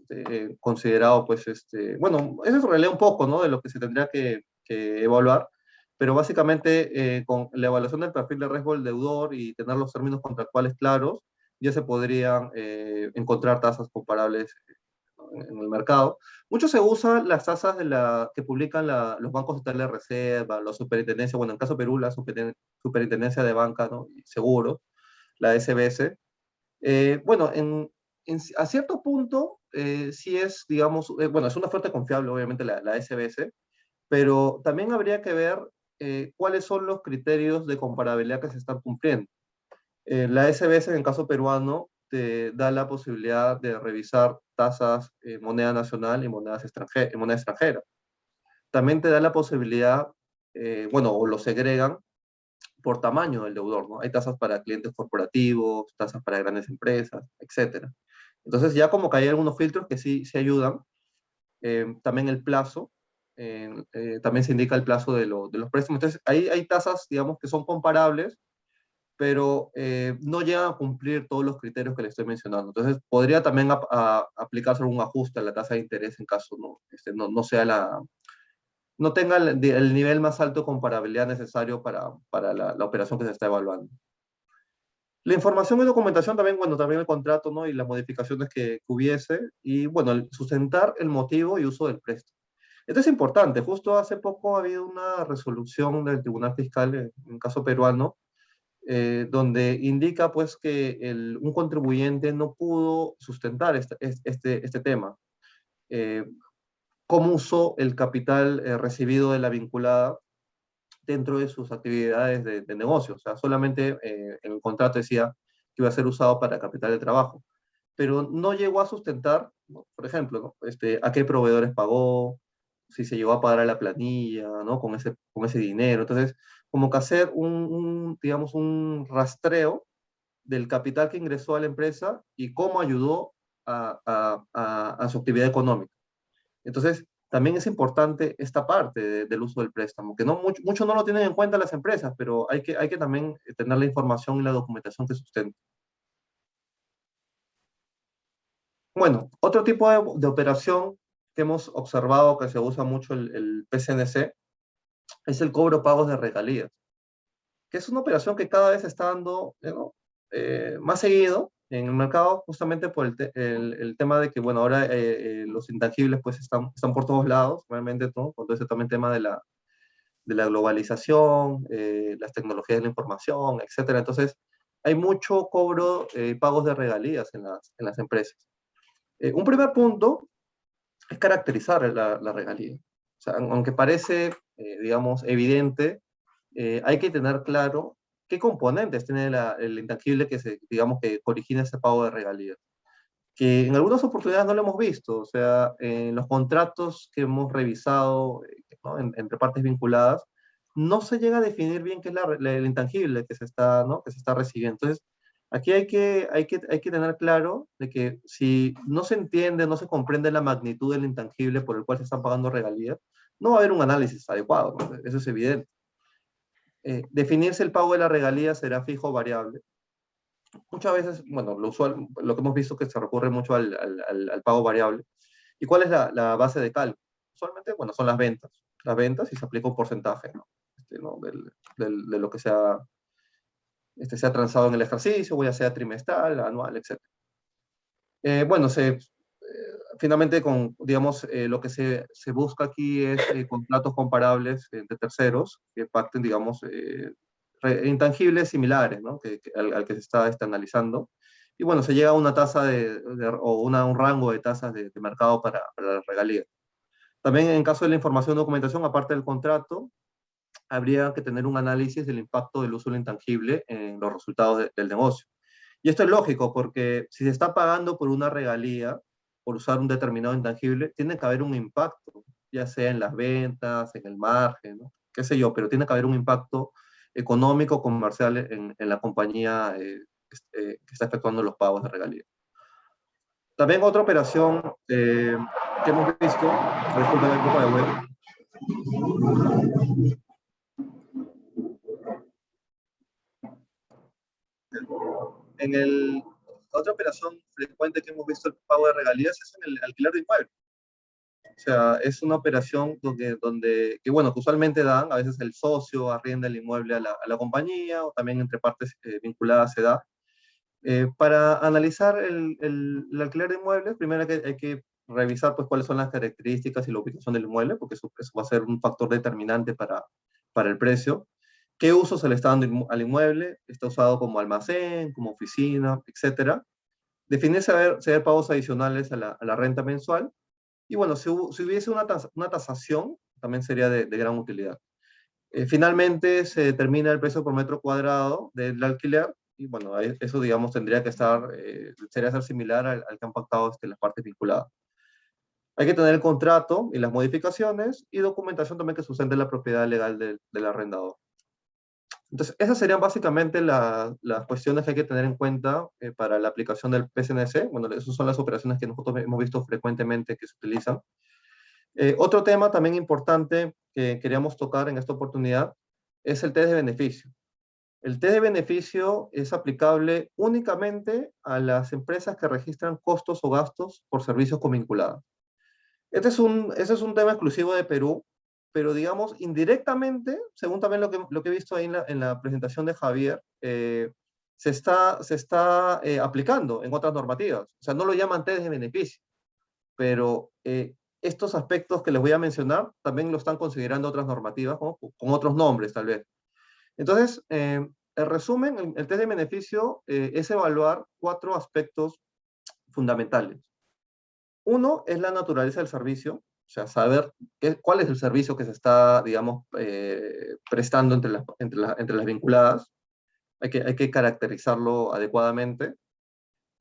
considerado pues bueno, eso es en realidad un poco, ¿no? de lo que se tendría que evaluar, pero básicamente con la evaluación del perfil de riesgo del deudor y tener los términos contractuales claros, ya se podrían encontrar tasas comparables en el mercado. Mucho se usan las tasas que publican los bancos centrales de reserva, la superintendencia, bueno, en caso de Perú, la superintendencia de banca, ¿no? y seguros, la SBS. Bueno, a cierto punto, sí es, digamos, bueno, es una fuente confiable, obviamente, la SBS, pero también habría que ver cuáles son los criterios de comparabilidad que se están cumpliendo. La SBS, en el caso peruano, te da la posibilidad de revisar tasas en moneda nacional y moneda extranjera. También te da la posibilidad, bueno, o lo segregan por tamaño del deudor, ¿no? Hay tasas para clientes corporativos, tasas para grandes empresas, etcétera. Entonces ya como que hay algunos filtros que sí ayudan. También el plazo, también se indica el plazo de los préstamos. Entonces ahí hay tasas, digamos, que son comparables, pero no llegan a cumplir todos los criterios que le estoy mencionando. Entonces podría también aplicarse algún ajuste a la tasa de interés en caso no sea no tenga el nivel más alto de comparabilidad necesario para la operación que se está evaluando. La información y documentación también, bueno, también el contrato, ¿no? Y las modificaciones que hubiese, y bueno, sustentar el motivo y uso del préstamo. Esto es importante. Justo hace poco ha habido una resolución del Tribunal Fiscal, en un caso peruano, donde indica pues que un contribuyente no pudo sustentar este tema. Cómo usó el capital recibido de la vinculada dentro de sus actividades de negocio. O sea, solamente en el contrato decía que iba a ser usado para capital de trabajo, pero no llegó a sustentar, ¿no? Por ejemplo, ¿no? A qué proveedores pagó, si se llegó a pagar a la planilla, ¿no? Con ese dinero. Entonces, como que hacer digamos, un rastreo del capital que ingresó a la empresa y cómo ayudó a su actividad económica. Entonces, también es importante esta parte del uso del préstamo, que mucho no lo tienen en cuenta las empresas, pero hay que también tener la información y la documentación que sustente. Bueno, otro tipo de operación que hemos observado que se usa mucho el PCNC es el cobro pagos de regalías, que es una operación que cada vez está dando, ¿no? Más seguido en el mercado, justamente por el tema de que, bueno, ahora los intangibles pues están por todos lados, realmente, ¿no? Con todo ese también tema de la globalización, las tecnologías de la información, etcétera. Entonces, hay mucho cobro, pagos de regalías en las empresas. Un primer punto es caracterizar la regalía. O sea, aunque parece, digamos, evidente, hay que tener claro qué componentes tiene el intangible digamos, que origina ese pago de regalías. Que en algunas oportunidades no lo hemos visto, o sea, en los contratos que hemos revisado, ¿no? Entre partes vinculadas, no se llega a definir bien qué es el intangible ¿no? que se está recibiendo. Entonces, aquí hay que tener claro de que si no se entiende, no se comprende la magnitud del intangible por el cual se están pagando regalías, no va a haber un análisis adecuado, ¿no? Eso es evidente. Definir si el pago de la regalía será fijo o variable. Muchas veces, bueno, lo que hemos visto es que se recurre mucho al pago variable. ¿Y cuál es la base de cálculo? Usualmente, bueno, son las ventas y se aplica un porcentaje, ¿no? ¿No? De lo que se ha transado en el ejercicio, ya sea trimestral, anual, etc. Bueno, finalmente, digamos, lo que se busca aquí es contratos comparables entre terceros que pacten, digamos, intangibles similares, ¿no? al que se está analizando. Y bueno, se llega a una tasa o un rango de tasas de mercado para la regalía. También en caso de la información y documentación, aparte del contrato, habría que tener un análisis del impacto del uso del intangible en los resultados del negocio. Y esto es lógico porque si se está pagando por una regalía, por usar un determinado intangible, tiene que haber un impacto, ya sea en las ventas, en el margen, ¿no? Qué sé yo, pero tiene que haber un impacto económico, comercial en la compañía que está efectuando los pagos de regalía. También otra operación que hemos visto, disculpen un poco de web. Otra operación frecuente que hemos visto el pago de regalías es en el alquiler de inmuebles. O sea, es una operación que bueno, que usualmente a veces el socio arrienda el inmueble a la compañía o también entre partes vinculadas se da. Para analizar el alquiler de inmuebles, primero hay que revisar pues, cuáles son las características y la ubicación del inmueble, porque eso va a ser un factor determinante para el precio. ¿Qué uso se le está dando al inmueble? ¿Está usado como almacén, como oficina, etcétera? Definir si hay pagos adicionales a la renta mensual. Y bueno, si hubiese una tasación, también sería de gran utilidad. Finalmente, se determina el precio por metro cuadrado del alquiler y bueno, eso, digamos, tendría que estar, sería ser similar al que han pactado las partes vinculadas. Hay que tener el contrato y las modificaciones y documentación también que sustente la propiedad legal del arrendador. Entonces, esas serían básicamente las cuestiones que hay que tener en cuenta para la aplicación del PSNC. Bueno, esas son las operaciones que nosotros hemos visto frecuentemente que se utilizan. Otro tema también importante que queríamos tocar en esta oportunidad es el test de beneficio. El test de beneficio es aplicable únicamente a las empresas que registran costos o gastos por servicios convinculados. Ese es un tema exclusivo de Perú, pero digamos indirectamente, según también lo que he visto ahí en la presentación de Javier, se está aplicando en otras normativas. O sea, no lo llaman test de beneficio, pero estos aspectos que les voy a mencionar también lo están considerando otras normativas, ¿no? Con otros nombres tal vez. Entonces, en resumen, el test de beneficio es evaluar 4 aspectos fundamentales. Uno es la naturaleza del servicio, o sea, saber cuál es el servicio que se está, digamos, prestando entre las vinculadas. Hay que caracterizarlo adecuadamente.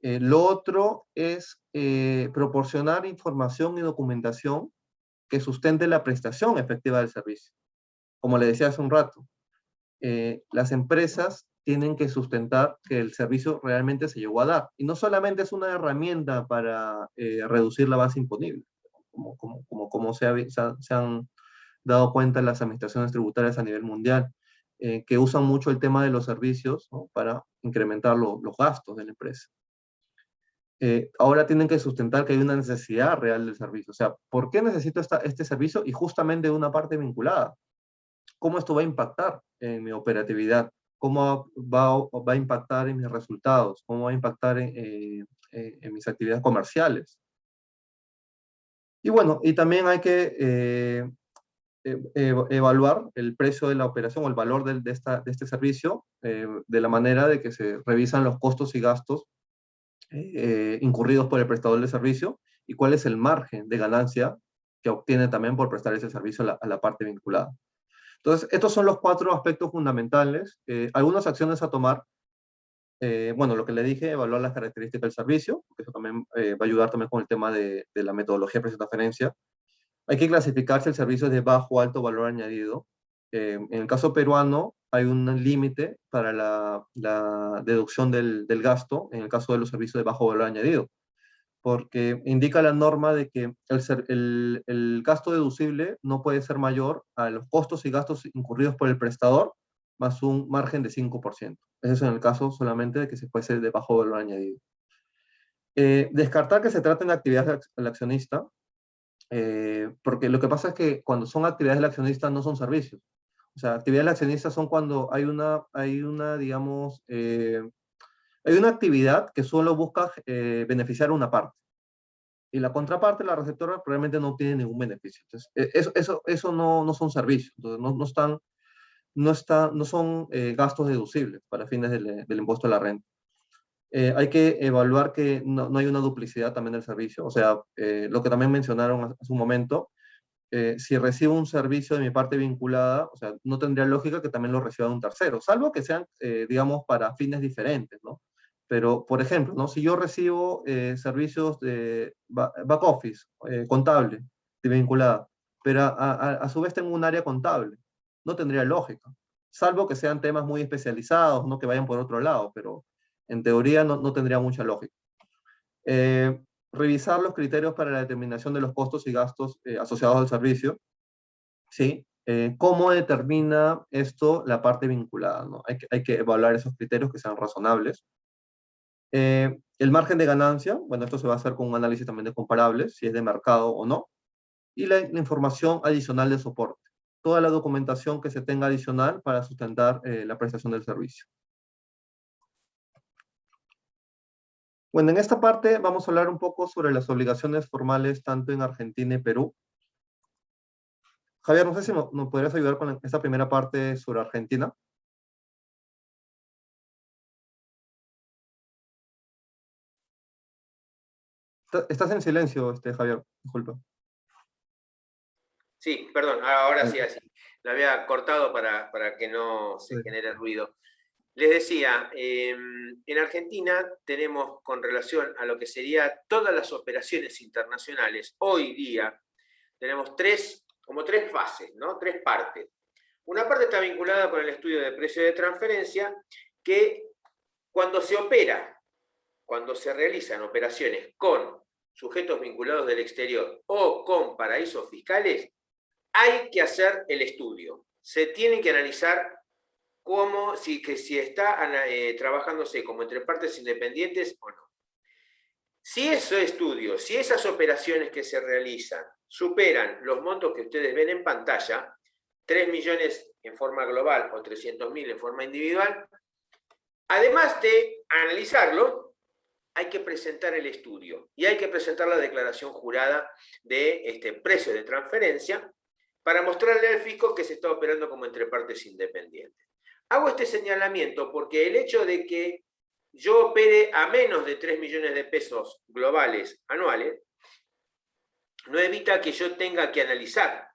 Lo otro es proporcionar información y documentación que sustente la prestación efectiva del servicio. Como le decía hace un rato, las empresas tienen que sustentar que el servicio realmente se llegó a dar. Y no solamente es una herramienta para reducir la base imponible, como se han dado cuenta las administraciones tributarias a nivel mundial, que usan mucho el tema de los servicios, ¿no? Para incrementar los gastos de la empresa. Ahora tienen que sustentar que hay una necesidad real del servicio. O sea, ¿por qué necesito este servicio? Y justamente una parte vinculada. ¿Cómo esto va a impactar en mi operatividad? ¿Cómo va a impactar en mis resultados? ¿Cómo va a impactar en mis actividades comerciales? Y bueno, y también hay que evaluar el precio de la operación o el valor de este servicio de la manera de que se revisan los costos y gastos incurridos por el prestador de servicio y cuál es el margen de ganancia que obtiene también por prestar ese servicio a la parte vinculada. Entonces, estos son los 4 aspectos fundamentales. Algunas acciones a tomar. Bueno, lo que le dije, evaluar las características del servicio, porque eso también va a ayudar también con el tema de la metodología de precio-transferencia. Hay que clasificar si el servicio es de bajo o alto valor añadido. En el caso peruano, hay un límite para la deducción del gasto en el caso de los servicios de bajo valor añadido, porque indica la norma de que el gasto deducible no puede ser mayor a los costos y gastos incurridos por el prestador más un margen de 5%. Eso es en el caso solamente de que se fuese de bajo valor añadido. Descartar que se traten de actividades del accionista, porque lo que pasa es que cuando son actividades del accionista no son servicios. O sea, actividades del accionista son cuando hay una digamos, hay una actividad que solo busca beneficiar a una parte. Y la contraparte, la receptora, realmente no tiene ningún beneficio. Entonces, eso no son servicios. Entonces, no son gastos deducibles para fines del impuesto a la renta. Hay que evaluar que no hay una duplicidad también del servicio. O sea, lo que también mencionaron hace un momento, si recibo un servicio de mi parte vinculada, o sea, no tendría lógica que también lo reciba de un tercero, salvo que sean, digamos, para fines diferentes, ¿no? Pero, por ejemplo, ¿no? Si yo recibo servicios de back office, contable, de vinculada, pero a su vez tengo un área contable, no tendría lógica, salvo que sean temas muy especializados, no que vayan por otro lado, pero en teoría no tendría mucha lógica. Revisar los criterios para la determinación de los costos y gastos asociados al servicio, ¿sí? ¿Cómo determina esto la parte vinculada, ¿no? Hay que evaluar esos criterios que sean razonables. El margen de ganancia, bueno, esto se va a hacer con un análisis también de comparables, si es de mercado o no. Y la información adicional de soporte. Toda la documentación que se tenga adicional para sustentar la prestación del servicio. Bueno, en esta parte vamos a hablar un poco sobre las obligaciones formales tanto en Argentina y Perú. Javier, no sé si nos podrías ayudar con esta primera parte sobre Argentina. Estás en silencio, Javier, disculpa. Sí, perdón, ahora sí, así. La había cortado para que no se genere ruido. Les decía, en Argentina tenemos, con relación a lo que sería todas las operaciones internacionales, hoy día tenemos como tres fases, ¿no? Tres partes. Una parte está vinculada con el estudio de precio de transferencia, que cuando se opera, cuando se realizan operaciones con sujetos vinculados del exterior o con paraísos fiscales, hay que hacer el estudio. Se tiene que analizar si está trabajándose como entre partes independientes o no. Si ese estudio, si esas operaciones que se realizan superan los montos que ustedes ven en pantalla, 3 millones en forma global o 300.000 en forma individual, además de analizarlo, hay que presentar el estudio y hay que presentar la declaración jurada de precio de transferencia para mostrarle al fisco que se está operando como entre partes independientes. Hago este señalamiento porque el hecho de que yo opere a menos de 3 millones de pesos globales anuales no evita que yo tenga que analizar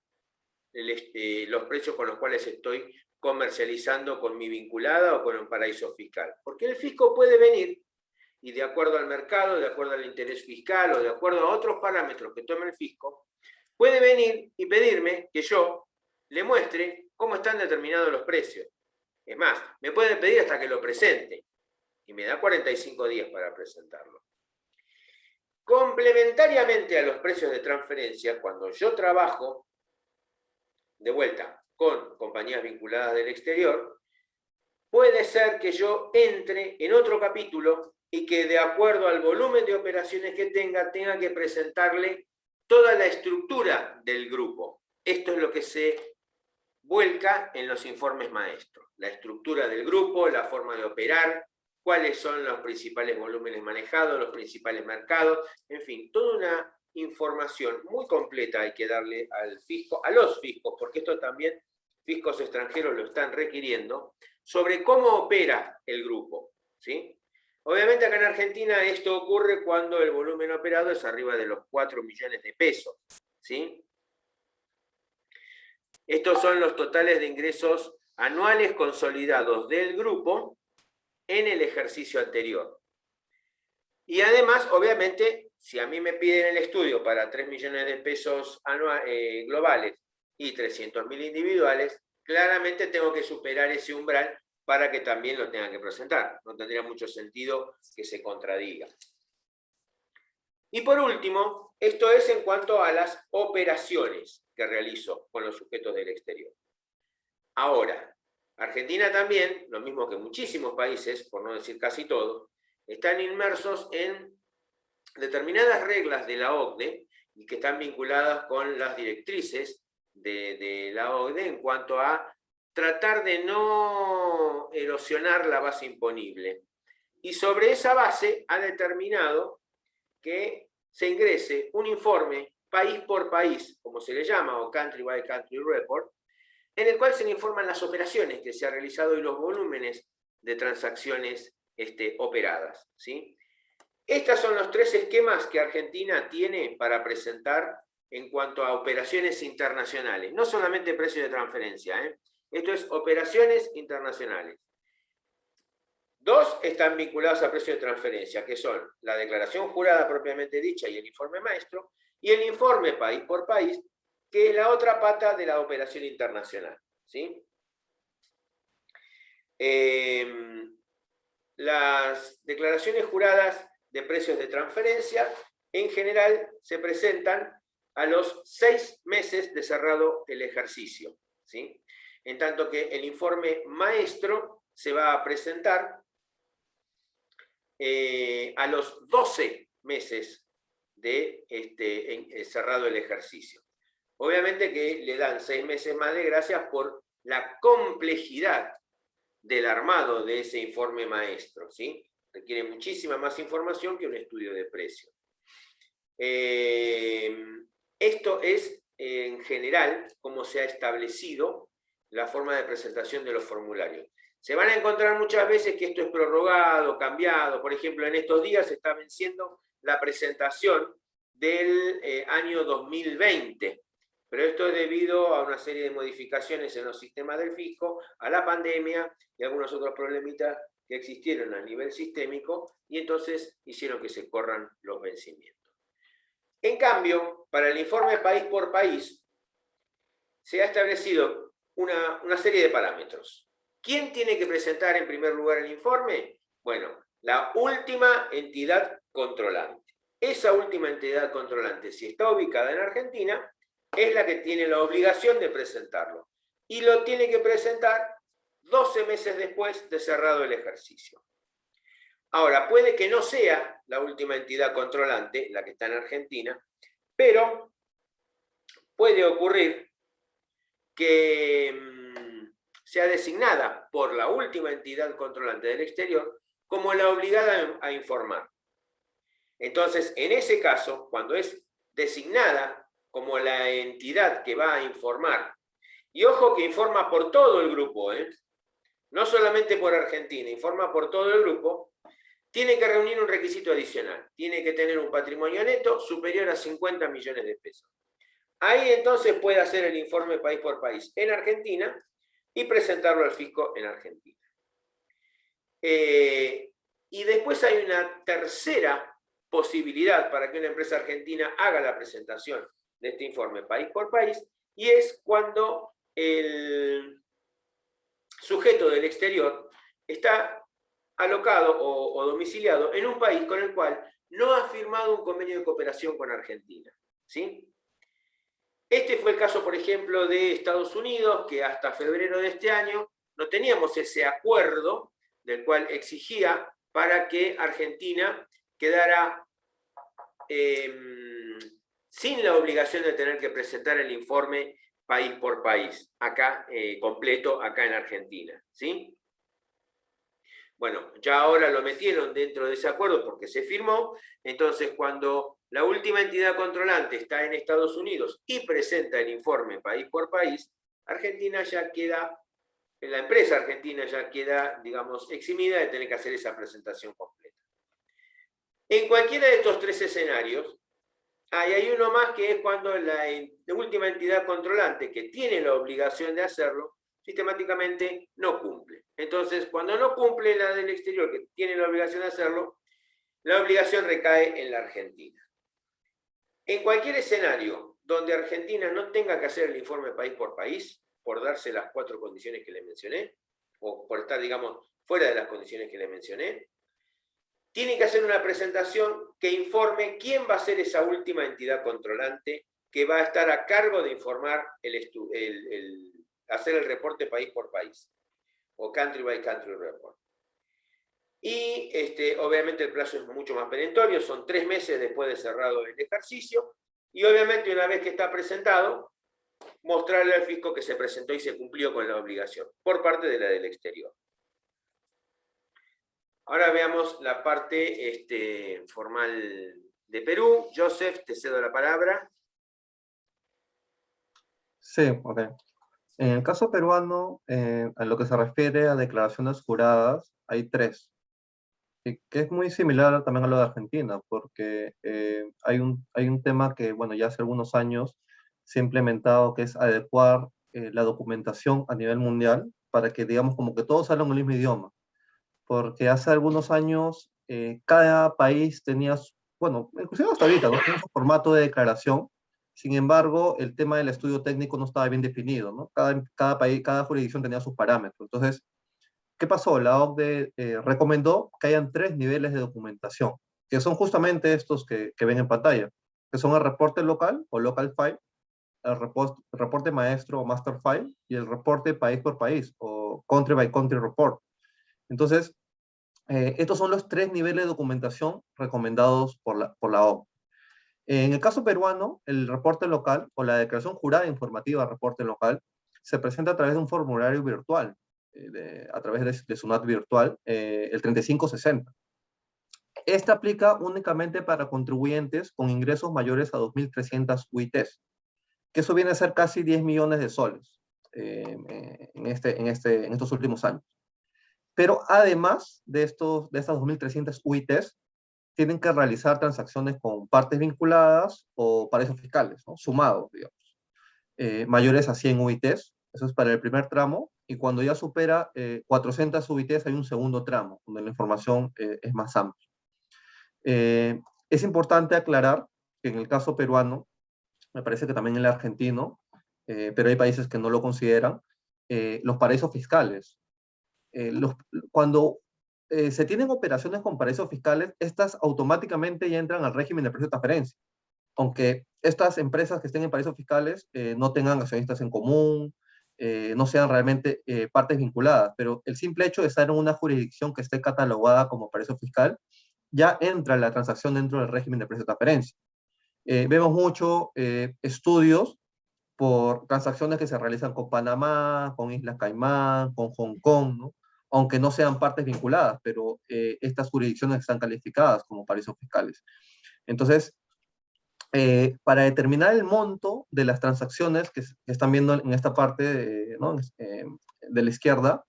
los precios con los cuales estoy comercializando con mi vinculada o con un paraíso fiscal. Porque el fisco puede venir y de acuerdo al mercado, de acuerdo al interés fiscal o de acuerdo a otros parámetros que tome el fisco, puede venir y pedirme que yo le muestre cómo están determinados los precios. Es más, me puede pedir hasta que lo presente y me da 45 días para presentarlo. Complementariamente a los precios de transferencia, cuando yo trabajo de vuelta con compañías vinculadas del exterior, puede ser que yo entre en otro capítulo y que de acuerdo al volumen de operaciones que tenga que presentarle toda la estructura del grupo. Esto es lo que se vuelca en los informes maestros. La estructura del grupo, la forma de operar, cuáles son los principales volúmenes manejados, los principales mercados, en fin, toda una información muy completa hay que darle al fisco, a los fiscos, porque esto también fiscos extranjeros lo están requiriendo, sobre cómo opera el grupo, ¿sí? Obviamente acá en Argentina esto ocurre cuando el volumen operado es arriba de los 4 millones de pesos, ¿sí? Estos son los totales de ingresos anuales consolidados del grupo en el ejercicio anterior. Y además, obviamente, si a mí me piden el estudio para 3 millones de pesos globales y 300.000 individuales, claramente tengo que superar ese umbral para que también lo tengan que presentar. No tendría mucho sentido que se contradiga. Y por último, esto es en cuanto a las operaciones que realizo con los sujetos del exterior. Ahora, Argentina también, lo mismo que muchísimos países, por no decir casi todos, están inmersos en determinadas reglas de la OCDE y que están vinculadas con las directrices de la OCDE en cuanto a tratar de no erosionar la base imponible. Y sobre esa base ha determinado que se ingrese un informe país por país, como se le llama, o country by country report, en el cual se le informan las operaciones que se han realizado y los volúmenes de transacciones operadas, ¿sí? Estos son los tres esquemas que Argentina tiene para presentar en cuanto a operaciones internacionales, no solamente precio de transferencia, esto es operaciones internacionales. Dos están vinculados a precio de transferencia, que son la declaración jurada propiamente dicha y el informe maestro, y el informe país por país, que es la otra pata de la operación internacional, ¿sí? Las declaraciones juradas de precios de transferencia, en general, se presentan a los 6 meses de cerrado el ejercicio, ¿sí? En tanto que el informe maestro se va a presentar a los 12 meses de cerrado el ejercicio. Obviamente que le dan 6 meses más de gracia por la complejidad del armado de ese informe maestro, ¿sí? Requiere muchísima más información que un estudio de precio. Esto es, en general, como se ha establecido la forma de presentación de los formularios. Se van a encontrar muchas veces que esto es prorrogado, cambiado. Por ejemplo, en estos días se está venciendo la presentación del año 2020. pero esto es debido a una serie de modificaciones en los sistemas del fisco, a la pandemia y algunos otros problemitas que existieron a nivel sistémico, y entonces hicieron que se corran los vencimientos. En cambio, para el informe país por país, se ha establecido una serie de parámetros. ¿Quién tiene que presentar en primer lugar el informe? Bueno, la última entidad controlante. Esa última entidad controlante, si está ubicada en Argentina, es la que tiene la obligación de presentarlo. Y lo tiene que presentar 12 meses después de cerrado el ejercicio. Ahora, puede que no sea la última entidad controlante, la que está en Argentina, pero puede ocurrir que sea designada por la última entidad controlante del exterior como la obligada a informar. Entonces, en ese caso, cuando es designada como la entidad que va a informar, y ojo que informa por todo el grupo, no solamente por Argentina, informa por todo el grupo, tiene que reunir un requisito adicional. Tiene que tener un patrimonio neto superior a 50 millones de pesos. Ahí entonces puede hacer el informe país por país en Argentina y presentarlo al fisco en Argentina. Y después hay una tercera posibilidad para que una empresa argentina haga la presentación de este informe país por país, y es cuando el sujeto del exterior está alocado o domiciliado en un país con el cual no ha firmado un convenio de cooperación con Argentina, ¿sí? Este fue el caso, por ejemplo, de Estados Unidos, que hasta febrero de este año no teníamos ese acuerdo del cual exigía para que Argentina quedara sin la obligación de tener que presentar el informe país por país, acá completo, acá en Argentina, ¿sí? Bueno, ya ahora lo metieron dentro de ese acuerdo porque se firmó. Entonces, cuando la última entidad controlante está en Estados Unidos y presenta el informe país por país, Argentina ya queda, la empresa argentina ya queda, digamos, eximida de tener que hacer esa presentación completa. En cualquiera de estos tres escenarios, hay uno más, que es cuando la última entidad controlante, que tiene la obligación de hacerlo, sistemáticamente no cumple. Entonces, cuando no cumple la del exterior, que tiene la obligación de hacerlo, la obligación recae en la Argentina. En cualquier escenario donde Argentina no tenga que hacer el informe país por país, por darse las 4 condiciones que le mencioné, o por estar, digamos, fuera de las condiciones que le mencioné, tiene que hacer una presentación que informe quién va a ser esa última entidad controlante que va a estar a cargo de informar hacer el reporte país por país, o country by country report. Y obviamente el plazo es mucho más perentorio, son 3 meses después de cerrado el ejercicio, y obviamente una vez que está presentado, mostrarle al fisco que se presentó y se cumplió con la obligación, por parte de la del exterior. Ahora veamos la parte formal de Perú. Joseph, te cedo la palabra. Sí, ok. En el caso peruano, a lo que se refiere a declaraciones juradas, hay 3. Que es muy similar también a lo de Argentina, porque hay un tema que, bueno, ya hace algunos años se ha implementado, que es adecuar la documentación a nivel mundial para que, digamos, como que todos hablan el mismo idioma. Porque hace algunos años cada país tenía, bueno, inclusive hasta ahorita, ¿no? Tiene su formato de declaración. Sin embargo, el tema del estudio técnico no estaba bien definido, ¿no? Cada país, cada jurisdicción tenía sus parámetros. Entonces, ¿qué pasó? La OCDE recomendó que hayan 3 niveles de documentación, que son justamente estos que ven en pantalla, que son el reporte local o local file, el reporte maestro o master file, y el reporte país por país o country by country report. Entonces, estos son los 3 niveles de documentación recomendados por la OCDE. En el caso peruano, el reporte local o la declaración jurada informativa de reporte local se presenta a través de un formulario virtual, a través de SUNAT virtual, el 3560. Este aplica únicamente para contribuyentes con ingresos mayores a 2.300 UITs, que eso viene a ser casi 10 millones de soles en estos últimos años. Pero además de estas 2.300 UITs, tienen que realizar transacciones con partes vinculadas o paraísos fiscales, ¿no? Sumados, digamos. mayores a 100 UITs, eso es para el primer tramo, y cuando ya supera 400 UITs hay un segundo tramo, donde la información es más amplia. Es importante aclarar que en el caso peruano, me parece que también en el argentino, pero hay países que no lo consideran, los paraísos fiscales. Cuando se tienen operaciones con paraísos fiscales, estas automáticamente ya entran al régimen de precio de transferencia, aunque estas empresas que estén en paraísos fiscales no tengan accionistas en común, no sean realmente partes vinculadas, pero el simple hecho de estar en una jurisdicción que esté catalogada como paraíso fiscal, ya entra la transacción dentro del régimen de precio de transferencia. Vemos mucho estudios por transacciones que se realizan con Panamá, con Islas Caimán, con Hong Kong, ¿no? Aunque no sean partes vinculadas, pero estas jurisdicciones están calificadas como paraísos fiscales. Entonces, para determinar el monto de las transacciones que están viendo en esta parte, ¿no? De la izquierda,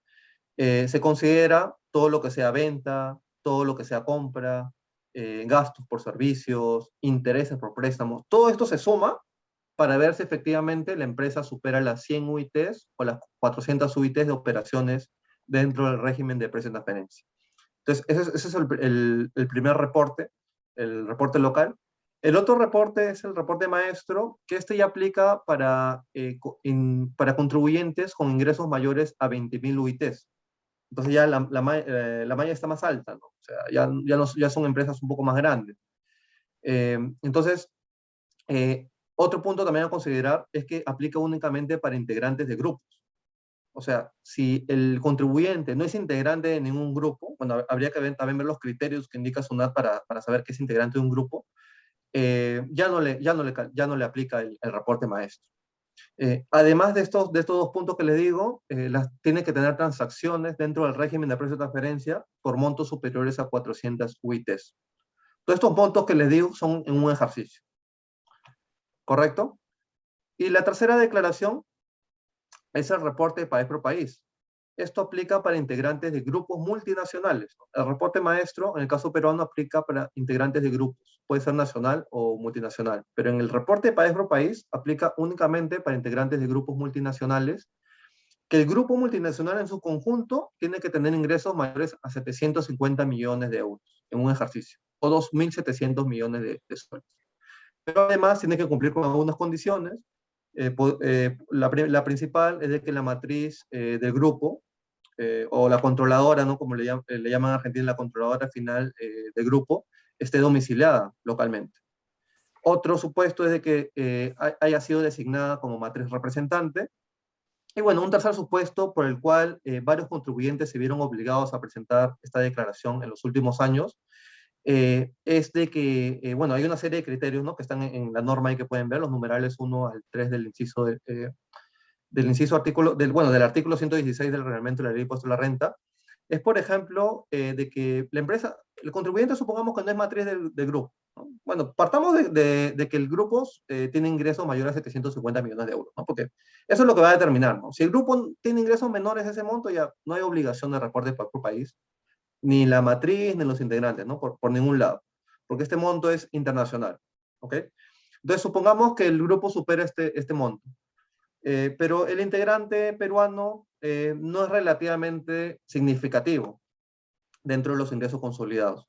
se considera todo lo que sea venta, todo lo que sea compra, gastos por servicios, intereses por préstamos. Todo esto se suma para ver si efectivamente la empresa supera las 100 UITs o las 400 UITs de operaciones dentro del régimen de precio de transferencia. Entonces, ese es el primer reporte, el reporte local. El otro reporte es el reporte maestro, que este ya aplica para contribuyentes con ingresos mayores a 20.000 UITs. Entonces ya la malla está más alta, ¿no? O sea, ya son empresas un poco más grandes. Entonces, otro punto también a considerar es que aplica únicamente para integrantes de grupos. O sea, si el contribuyente no es integrante de ningún grupo, bueno, habría que también ver los criterios que indica SUNAT para saber que es integrante de un grupo, ya no le aplica el reporte maestro. Además de estos dos puntos que les digo, tiene que tener transacciones dentro del régimen de precio de transferencia por montos superiores a 400 UITs. Todos estos montos que les digo son en un ejercicio. ¿Correcto? Y la tercera declaración es el reporte país por país. Esto aplica para integrantes de grupos multinacionales. El reporte maestro, en el caso peruano, aplica para integrantes de grupos. Puede ser nacional o multinacional. Pero en el reporte país por país, aplica únicamente para integrantes de grupos multinacionales, que el grupo multinacional en su conjunto tiene que tener ingresos mayores a 750 millones de euros en un ejercicio, o 2.700 millones de soles. Pero además tiene que cumplir con algunas condiciones. La principal es de que la matriz del grupo, o la controladora, ¿no? Como le llaman en Argentina, la controladora final del grupo, esté domiciliada localmente. Otro supuesto es de que haya sido designada como matriz representante. Y bueno, un tercer supuesto por el cual varios contribuyentes se vieron obligados a presentar esta declaración en los últimos años, es de que, bueno, hay una serie de criterios, ¿no? Que están en la norma y que pueden ver, los numerales 1 al 3 del inciso, del artículo 116 del reglamento de la ley de impuesto a la renta. Es, por ejemplo, de que la empresa, el contribuyente supongamos que no es matriz del grupo, ¿no? Bueno, partamos de que el grupo tiene ingresos mayores a 750 millones de euros, ¿no? Porque eso es lo que va a determinar, ¿no? Si el grupo tiene ingresos menores a ese monto, ya no hay obligación de reporte por país, ni la matriz, ni los integrantes, ¿no? Por ningún lado, porque este monto es internacional, ¿ok? Entonces, supongamos que el grupo supera este monto, pero el integrante peruano no es relativamente significativo dentro de los ingresos consolidados.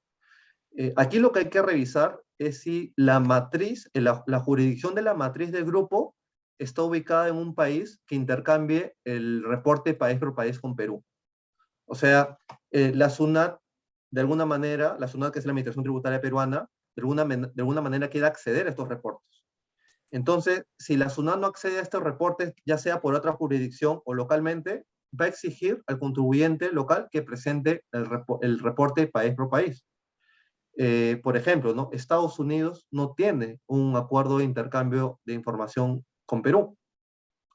Aquí lo que hay que revisar es si la matriz, la jurisdicción de la matriz del grupo está ubicada en un país que intercambie el reporte país por país con Perú. O sea, la SUNAT, de alguna manera, la SUNAT, que es la Administración Tributaria Peruana, de alguna manera quiere acceder a estos reportes. Entonces, si la SUNAT no accede a estos reportes, ya sea por otra jurisdicción o localmente, va a exigir al contribuyente local que presente el reporte país por país. Por ejemplo, ¿no? Estados Unidos no tiene un acuerdo de intercambio de información con Perú.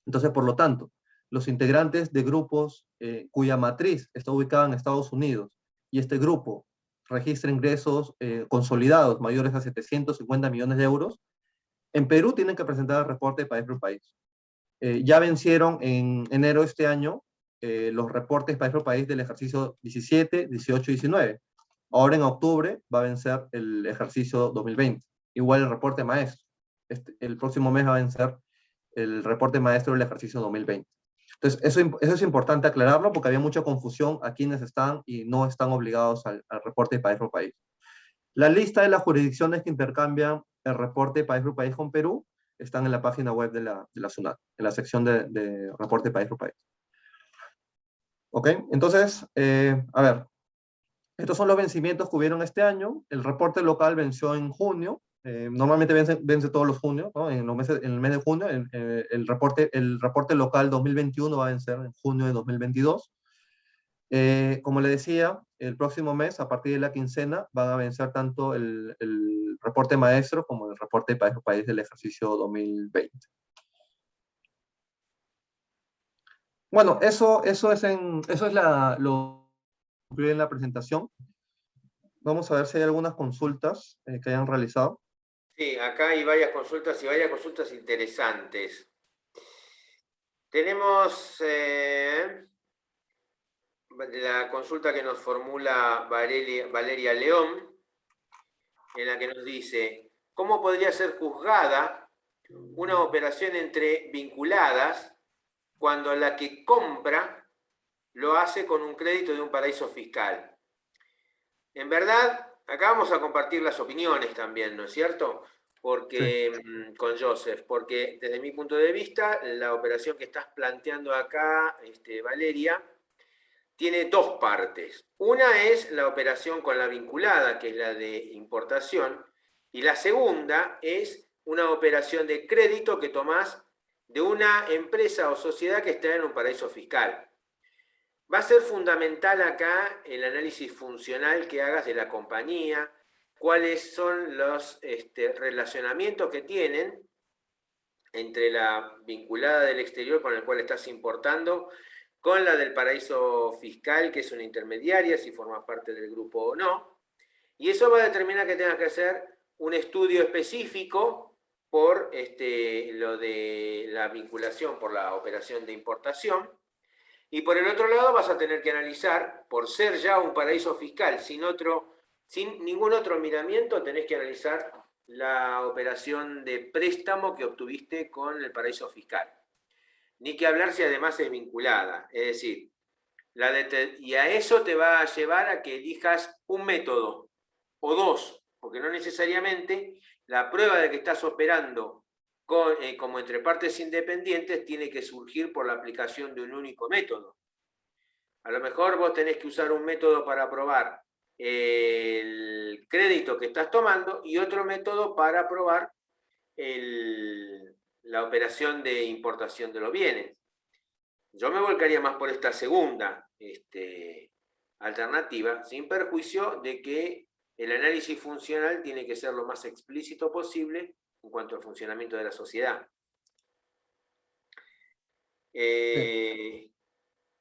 Entonces, por lo tanto, los integrantes de grupos cuya matriz está ubicada en Estados Unidos y este grupo registra ingresos consolidados mayores a 750 millones de euros, en Perú tienen que presentar el reporte país por país. Ya vencieron en enero de este año los reportes país por país del ejercicio 17, 18 y 19. Ahora en octubre va a vencer el ejercicio 2020. Igual el reporte maestro. El próximo mes va a vencer el reporte maestro del ejercicio 2020. Entonces, eso es importante aclararlo porque había mucha confusión a quienes están y no están obligados al reporte país por país. La lista de las jurisdicciones que intercambian el reporte país por país con Perú están en la página web de la SUNAT, en la sección de reporte país por país. ¿Ok? Entonces, a ver, estos son los vencimientos que hubieron este año. El reporte local venció en junio. Normalmente vence todos los junios, ¿no? En el mes de junio. El reporte local 2021 va a vencer en junio de 2022. Como le decía, el próximo mes, a partir de la quincena, van a vencer tanto el reporte maestro como el reporte país por país del ejercicio 2020. Bueno, eso es lo que incluye en la presentación. Vamos a ver si hay algunas consultas que hayan realizado. Sí, acá hay varias consultas y varias consultas interesantes. Tenemos la consulta que nos formula Valeria León, en la que nos dice, ¿cómo podría ser juzgada una operación entre vinculadas cuando la que compra lo hace con un crédito de un paraíso fiscal? En verdad, acá vamos a compartir las opiniones también, ¿no es cierto? Porque, sí, con Joseph, porque desde mi punto de vista, la operación que estás planteando acá, Valeria, tiene dos partes. Una es la operación con la vinculada, que es la de importación, y la segunda es una operación de crédito que tomás de una empresa o sociedad que está en un paraíso fiscal. Va a ser fundamental acá el análisis funcional que hagas de la compañía, cuáles son los relacionamientos que tienen entre la vinculada del exterior con el cual estás importando, con la del paraíso fiscal, que es una intermediaria, si forma parte del grupo o no. Y eso va a determinar que tengas que hacer un estudio específico por lo de la vinculación por la operación de importación. Y por el otro lado vas a tener que analizar, por ser ya un paraíso fiscal, sin ningún otro miramiento, tenés que analizar la operación de préstamo que obtuviste con el paraíso fiscal. Ni que hablar si además es vinculada. Es decir, y a eso te va a llevar a que elijas un método o dos, porque no necesariamente la prueba de que estás operando como entre partes independientes tiene que surgir por la aplicación de un único método. A lo mejor vos tenés que usar un método para probar el crédito que estás tomando y otro método para probar la operación de importación de los bienes. Yo me volcaría más por esta segunda alternativa, sin perjuicio de que el análisis funcional tiene que ser lo más explícito posible en cuanto al funcionamiento de la sociedad.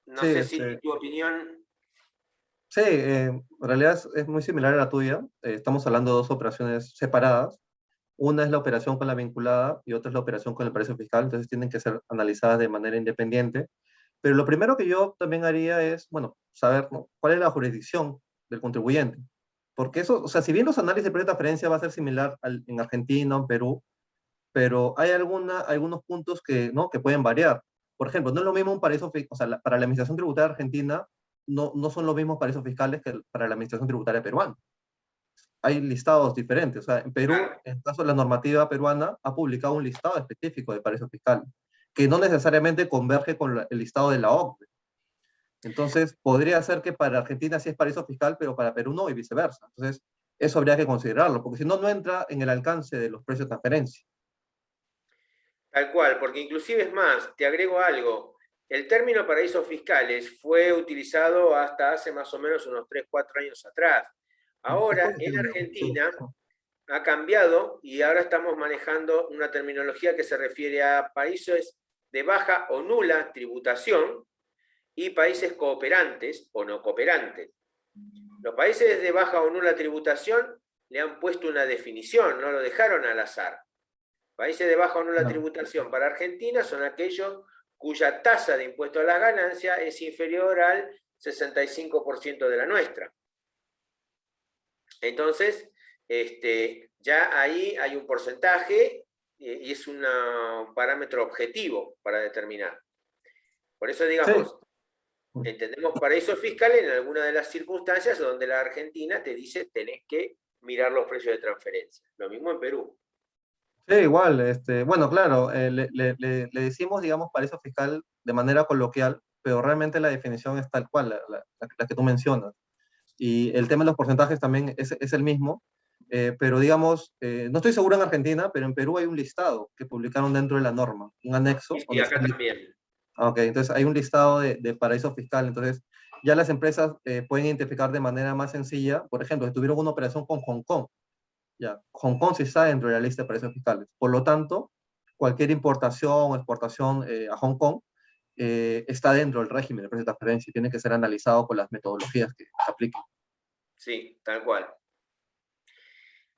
No sé si tu opinión... Sí, en realidad es muy similar a la tuya. Estamos hablando de dos operaciones separadas. Una es la operación con la vinculada y otra es la operación con el paraíso fiscal, entonces tienen que ser analizadas de manera independiente. Pero lo primero que yo también haría es, bueno, saber, ¿no?, cuál es la jurisdicción del contribuyente. Porque eso, o sea, si bien los análisis de previa transferencia va a ser similar en Argentina o en Perú, pero hay algunos puntos que, ¿no?, que pueden variar. Por ejemplo, no es lo mismo un paraíso fiscal, o sea, para la Administración Tributaria Argentina no son los mismos paraísos fiscales que para la Administración Tributaria peruana. Hay listados diferentes. O sea, en Perú, en el caso de la normativa peruana, ha publicado un listado específico de paraísos fiscales, que no necesariamente converge con el listado de la OCDE. Entonces, podría ser que para Argentina sí es paraíso fiscal, pero para Perú no, y viceversa. Entonces, eso habría que considerarlo, porque si no, no entra en el alcance de los precios de transferencia. Tal cual, porque inclusive es más, te agrego algo. El término paraísos fiscales fue utilizado hasta hace más o menos unos 3, 4 años atrás. Ahora, en Argentina ha cambiado y ahora estamos manejando una terminología que se refiere a países de baja o nula tributación y países cooperantes o no cooperantes. Los países de baja o nula tributación le han puesto una definición, no lo dejaron al azar. Países de baja o nula tributación para Argentina son aquellos cuya tasa de impuesto a las ganancias es inferior al 65% de la nuestra. Entonces, ya ahí hay un porcentaje y es un parámetro objetivo para determinar. Por eso, Sí, digamos, entendemos paraísos fiscales en alguna de las circunstancias donde la Argentina te dice tenés que mirar los precios de transferencia. Lo mismo en Perú. sí, igual, bueno, claro, le decimos, digamos, paraíso fiscal de manera coloquial, pero realmente la definición es tal cual, la que tú mencionas. Y el tema de los porcentajes también es el mismo, pero digamos, no estoy seguro en Argentina, pero en Perú hay un listado que publicaron dentro de la norma, un Y anexo, sí, donde acá está también. ok, entonces hay un listado de paraíso fiscal, entonces ya las empresas pueden identificar de manera más sencilla, por ejemplo, si tuvieron una operación con Hong Kong, ya, Hong Kong sí está dentro de la lista de paraísos fiscales, por lo tanto, cualquier importación o exportación a Hong Kong está dentro del régimen de precio de transferencia y tiene que ser analizado con las metodologías que se apliquen. Sí, tal cual.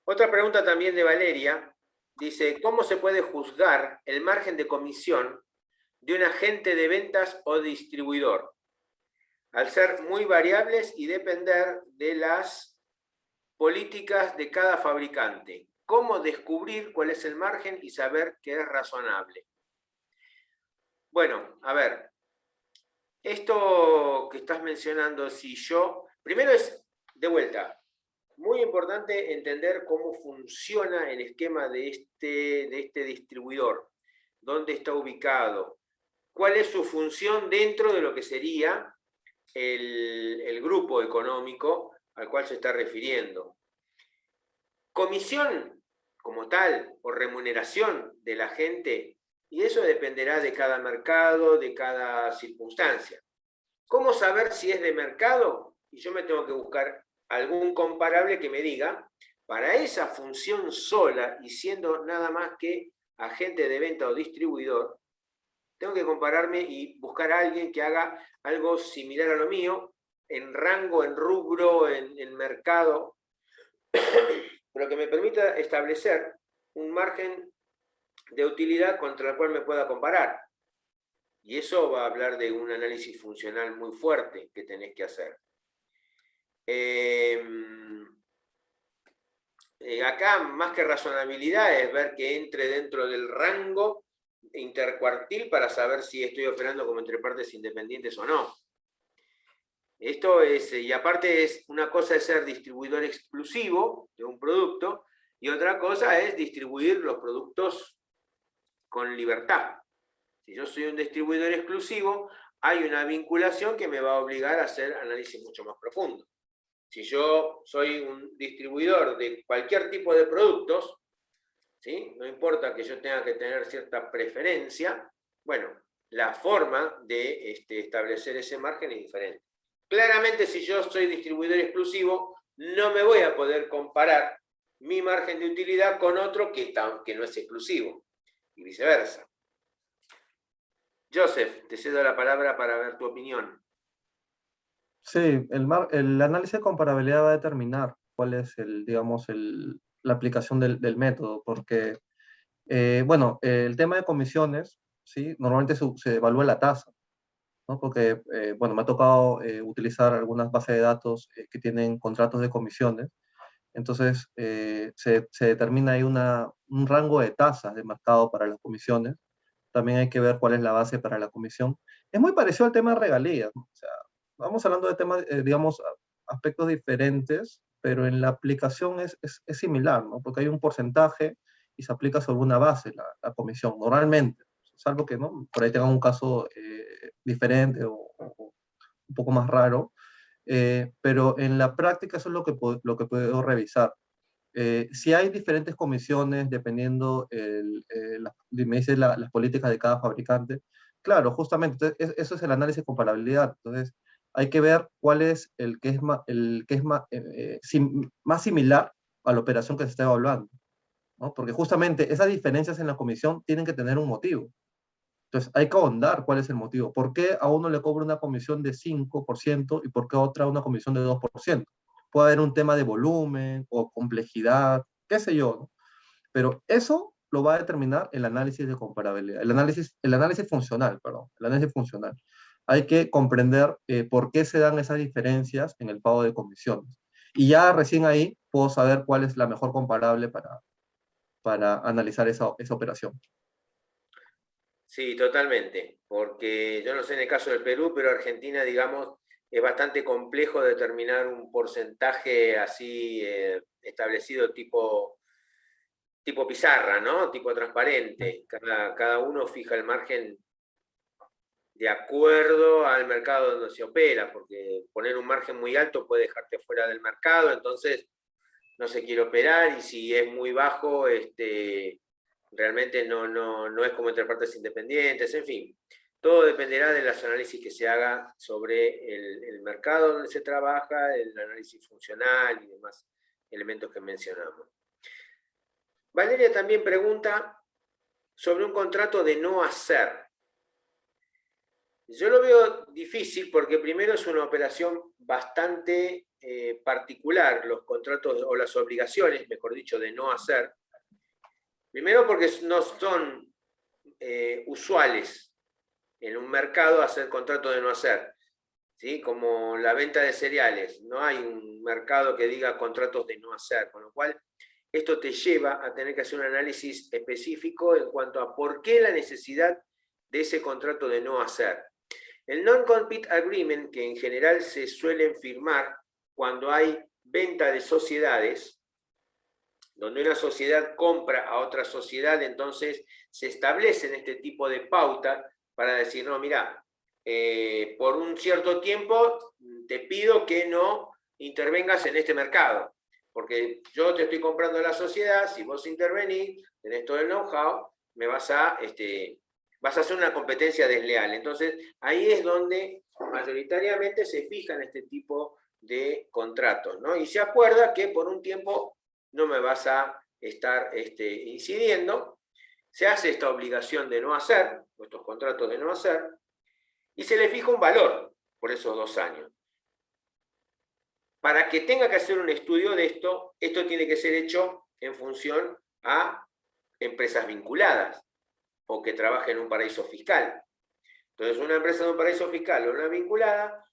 Otra pregunta también de Valeria. Dice, ¿cómo se puede juzgar el margen de comisión de un agente de ventas o distribuidor? Al ser muy variables y depender de las políticas de cada fabricante. ¿Cómo descubrir cuál es el margen y saber qué es razonable? Bueno, a ver, esto que estás mencionando, si yo, primero es, de vuelta, muy importante entender cómo funciona el esquema de este distribuidor, dónde está ubicado, cuál es su función dentro de lo que sería el grupo económico al cual se está refiriendo. Comisión como tal o remuneración de la gente, y eso dependerá de cada mercado, de cada circunstancia. ¿Cómo saber si es de mercado? Y yo me tengo que buscar algún comparable que me diga, para esa función sola y siendo nada más que agente de venta o distribuidor, tengo que compararme y buscar a alguien que haga algo similar a lo mío, en rango, en rubro, en mercado, pero que me permita establecer un margen de utilidad contra el cual me pueda comparar. Y eso va a hablar de un análisis funcional muy fuerte que tenés que hacer. Acá, más que razonabilidad, es ver que entre dentro del rango intercuartil para saber si estoy operando como entre partes independientes o no. Esto es, y aparte es, una cosa es ser distribuidor exclusivo de un producto, y otra cosa es distribuir los productos con libertad. Si yo soy un distribuidor exclusivo, hay una vinculación que me va a obligar a hacer análisis mucho más profundo. Si yo soy un distribuidor de cualquier tipo de productos, ¿sí? No importa que yo tenga que tener cierta preferencia, bueno, la forma de establecer ese margen es diferente. Claramente, si yo soy distribuidor exclusivo, no me voy a poder comparar mi margen de utilidad con otro que no es exclusivo, y viceversa. Joseph, te cedo la palabra para ver tu opinión. Sí, el análisis de comparabilidad va a determinar cuál es digamos, la aplicación del método, porque, bueno, el tema de comisiones, ¿sí? Normalmente se evalúa la tasa, ¿no? Porque, bueno, me ha tocado utilizar algunas bases de datos que tienen contratos de comisiones, entonces se determina ahí un rango de tasas de mercado para las comisiones, también hay que ver cuál es la base para la comisión. Es muy parecido al tema de regalías, ¿no? O sea, vamos hablando de temas, digamos, aspectos diferentes, pero en la aplicación es similar, ¿no? Porque hay un porcentaje y se aplica sobre una base la comisión, normalmente, salvo que, ¿no? Por ahí tengan un caso diferente o un poco más raro, pero en la práctica eso es lo que puedo revisar. Si hay diferentes comisiones dependiendo, me dice las políticas de cada fabricante, claro, justamente, entonces, eso es el análisis de comparabilidad. Entonces, hay que ver cuál es el que es, más similar a la operación que se está evaluando, ¿no? Porque justamente esas diferencias en la comisión tienen que tener un motivo. Entonces, hay que ahondar cuál es el motivo. ¿Por qué a uno le cobra una comisión de 5% y por qué a otra una comisión de 2%? Puede haber un tema de volumen o complejidad, qué sé yo, ¿no? Pero eso lo va a determinar el análisis de comparabilidad, el análisis funcional, perdón, el análisis funcional. Hay que comprender por qué se dan esas diferencias en el pago de comisiones. Y ya recién ahí puedo saber cuál es la mejor comparable para analizar esa operación. Sí, totalmente, porque yo no sé en el caso del Perú, pero Argentina, digamos, es bastante complejo determinar un porcentaje así establecido tipo pizarra, ¿no? Tipo transparente. Cada uno fija el margen de acuerdo al mercado donde se opera, porque poner un margen muy alto puede dejarte fuera del mercado, entonces no se quiere operar, y si es muy bajo, realmente no es como entre partes independientes, en fin. Todo dependerá de los análisis que se haga sobre el mercado donde se trabaja, el análisis funcional y demás elementos que mencionamos. Valeria también pregunta sobre un contrato de no hacer. Yo lo veo difícil porque primero es una operación bastante particular, los contratos o las obligaciones, mejor dicho, de no hacer. Primero porque no son usuales en un mercado hacer contratos de no hacer, ¿sí? Como la venta de cereales, no hay un mercado que diga contratos de no hacer, con lo cual esto te lleva a tener que hacer un análisis específico en cuanto a por qué la necesidad de ese contrato de no hacer. El non-compete agreement, que en general se suelen firmar cuando hay venta de sociedades, donde una sociedad compra a otra sociedad, entonces se establecen este tipo de pauta para decir, no, mira, por un cierto tiempo te pido que no intervengas en este mercado, porque yo te estoy comprando la sociedad, si vos intervenís, tenés todo el know-how, me vas a hacer una competencia desleal. Entonces, ahí es donde mayoritariamente se fijan este tipo de contratos, ¿no? Y se acuerda que por un tiempo no me vas a estar incidiendo, se hace esta obligación de no hacer, estos contratos de no hacer, y se le fija un valor por esos 2 años. Para que tenga que hacer un estudio de esto, esto tiene que ser hecho en función a empresas vinculadas o que trabajen en un paraíso fiscal. Entonces, una empresa de un paraíso fiscal o una vinculada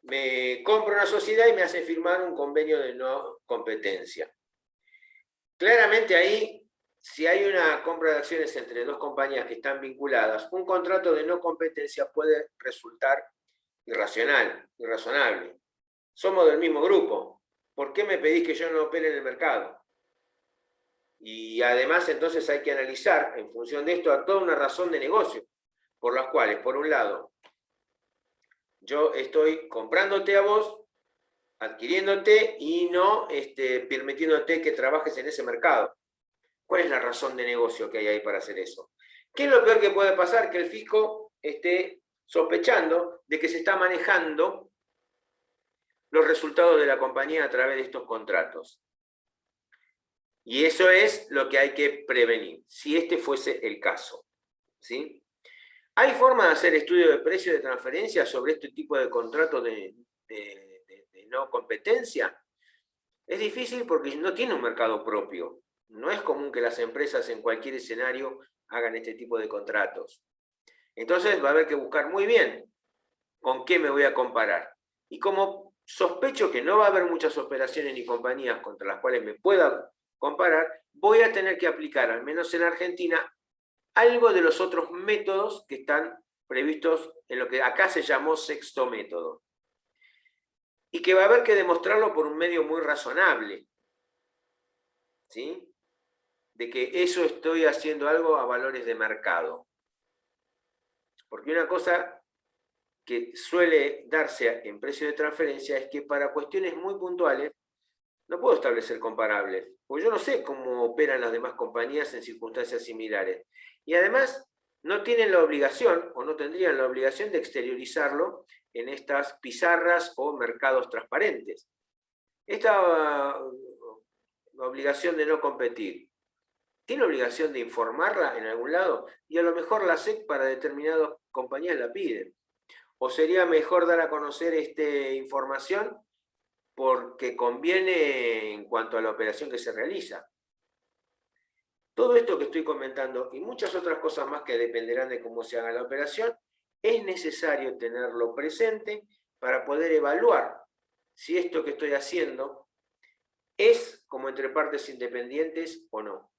me compra una sociedad y me hace firmar un convenio de no competencia. Claramente ahí, si hay una compra de acciones entre 2 compañías que están vinculadas, un contrato de no competencia puede resultar irrazonable. Somos del mismo grupo. ¿Por qué me pedís que yo no opere en el mercado? Y además entonces hay que analizar en función de esto a toda una razón de negocio, por las cuales, por un lado, yo estoy comprándote a vos, adquiriéndote y no permitiéndote que trabajes en ese mercado. ¿Cuál es la razón de negocio que hay ahí para hacer eso? ¿Qué es lo peor que puede pasar? Que el fisco esté sospechando de que se está manejando los resultados de la compañía a través de estos contratos. Y eso es lo que hay que prevenir, si este fuese el caso, ¿sí? ¿Hay forma de hacer estudio de precio de transferencia sobre este tipo de contratos de no competencia? Es difícil porque no tiene un mercado propio. No es común que las empresas en cualquier escenario hagan este tipo de contratos. Entonces va a haber que buscar muy bien con qué me voy a comparar. Y como sospecho que no va a haber muchas operaciones ni compañías contra las cuales me pueda comparar, voy a tener que aplicar, al menos en Argentina, algo de los otros métodos que están previstos en lo que acá se llamó sexto método. Y que va a haber que demostrarlo por un medio muy razonable, ¿sí? De que eso estoy haciendo algo a valores de mercado. Porque una cosa que suele darse en precio de transferencia es que para cuestiones muy puntuales no puedo establecer comparables, porque yo no sé cómo operan las demás compañías en circunstancias similares. Y además no tienen la obligación, o no tendrían la obligación de exteriorizarlo en estas pizarras o mercados transparentes. Esta obligación de no competir, ¿tiene obligación de informarla en algún lado? Y a lo mejor la SEC para determinadas compañías la piden. ¿O sería mejor dar a conocer esta información porque conviene en cuanto a la operación que se realiza? Todo esto que estoy comentando y muchas otras cosas más que dependerán de cómo se haga la operación, es necesario tenerlo presente para poder evaluar si esto que estoy haciendo es como entre partes independientes o no.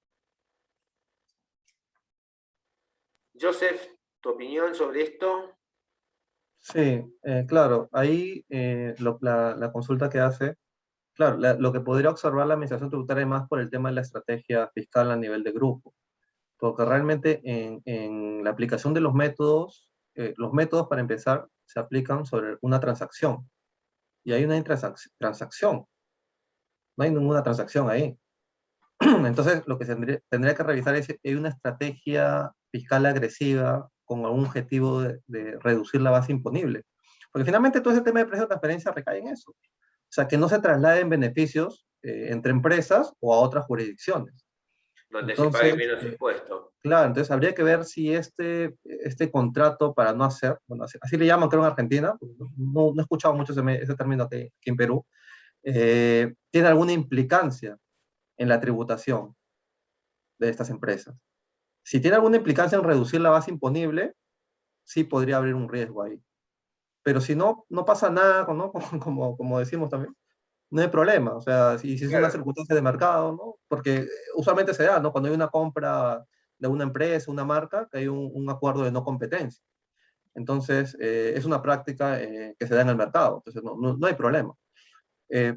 Joseph, ¿tu opinión sobre esto? Sí, claro, ahí la consulta que hace, claro, lo que podría observar la administración tributaria es más por el tema de la estrategia fiscal a nivel de grupo, porque realmente en la aplicación de los métodos para empezar se aplican sobre una transacción, y hay una transacción, no hay ninguna transacción ahí. Entonces, lo que tendría que revisar es si hay una estrategia fiscal agresiva con algún objetivo de reducir la base imponible. Porque finalmente todo ese tema de precio de transferencia recae en eso. O sea, que no se trasladen beneficios entre empresas o a otras jurisdicciones. Donde se pague Entonces, menos impuesto. claro, entonces habría que ver si este contrato para no hacer, bueno, así le llaman creo en Argentina, no he escuchado mucho ese término aquí en Perú, tiene alguna implicancia en la tributación de estas empresas. Si tiene alguna implicancia en reducir la base imponible, sí podría haber un riesgo ahí. Pero si no, no pasa nada, ¿no? Como decimos también, no hay problema. O sea, si es una Claro, circunstancia de mercado, ¿no? Porque usualmente se da, ¿no? Cuando hay una compra de una empresa, una marca, que hay un acuerdo de no competencia. Entonces, es una práctica que se da en el mercado. Entonces, no hay problema.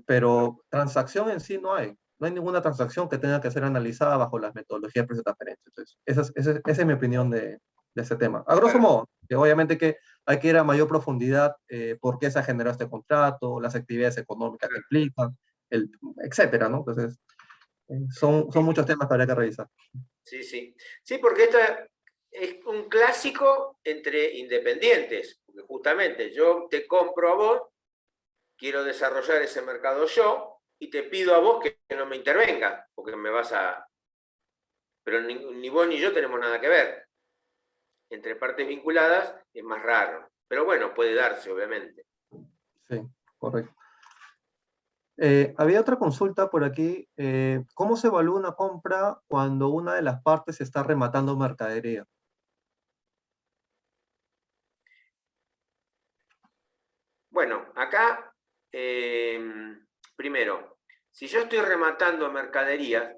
Pero transacción en sí no hay. No hay ninguna transacción que tenga que ser analizada bajo las metodologías de precio de transferencia. Entonces, esa es mi opinión de ese tema. A grosso claro. modo, que obviamente que hay que ir a mayor profundidad por qué se ha generado este contrato, las actividades económicas que implican, etcétera, ¿no? Entonces, son Sí, muchos temas que habría que revisar. sí, sí. Sí, porque esta es un clásico entre independientes. Porque justamente yo te compro a vos, quiero desarrollar ese mercado yo, y te pido a vos que no me intervengas, porque me vas a... Pero ni vos ni yo tenemos nada que ver. Entre partes vinculadas es más raro. Pero bueno, puede darse, obviamente. Sí, correcto. Había otra consulta por aquí. ¿Cómo se evalúa una compra cuando una de las partes está rematando mercadería? Bueno, acá, primero, si yo estoy rematando mercaderías,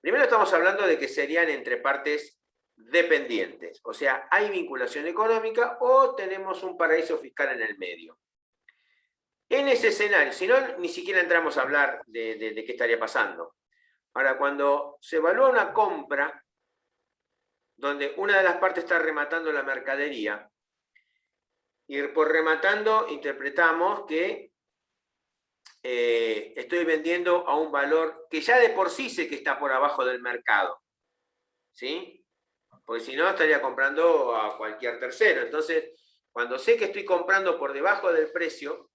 primero estamos hablando de que serían entre partes dependientes, o sea, hay vinculación económica o tenemos un paraíso fiscal en el medio. En ese escenario, si no, ni siquiera entramos a hablar de qué estaría pasando. Ahora, cuando se evalúa una compra donde una de las partes está rematando la mercadería, y por rematando interpretamos que estoy vendiendo a un valor que ya de por sí sé que está por abajo del mercado, ¿sí? Porque si no estaría comprando a cualquier tercero. Entonces, cuando sé que estoy comprando por debajo del precio,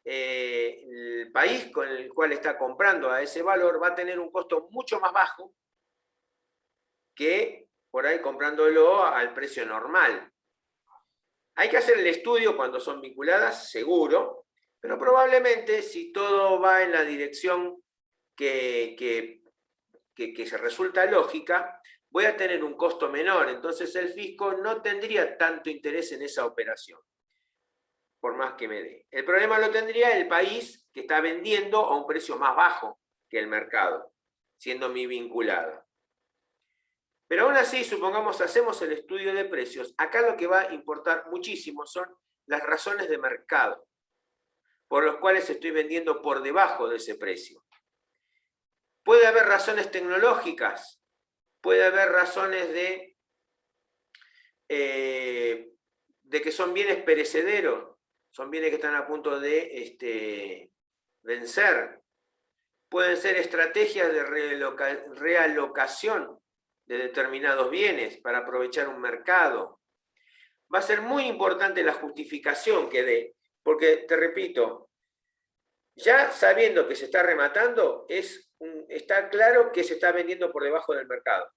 el país con el cual está comprando a ese valor va a tener un costo mucho más bajo que por ahí comprándolo al precio normal. Hay que hacer el estudio cuando son vinculadas, seguro, pero probablemente si todo va en la dirección que se resulta lógica, voy a tener un costo menor. Entonces el fisco no tendría tanto interés en esa operación, por más que me dé. El problema lo tendría el país que está vendiendo a un precio más bajo que el mercado, siendo mi vinculada. Pero aún así, supongamos, hacemos el estudio de precios. Acá lo que va a importar muchísimo son las razones de mercado, por los cuales estoy vendiendo por debajo de ese precio. Puede haber razones tecnológicas, puede haber razones de que son bienes perecederos, son bienes que están a punto de vencer. Pueden ser estrategias de realocación de determinados bienes para aprovechar un mercado. Va a ser muy importante la justificación que dé, porque, te repito, ya sabiendo que se está rematando, está claro que se está vendiendo por debajo del mercado.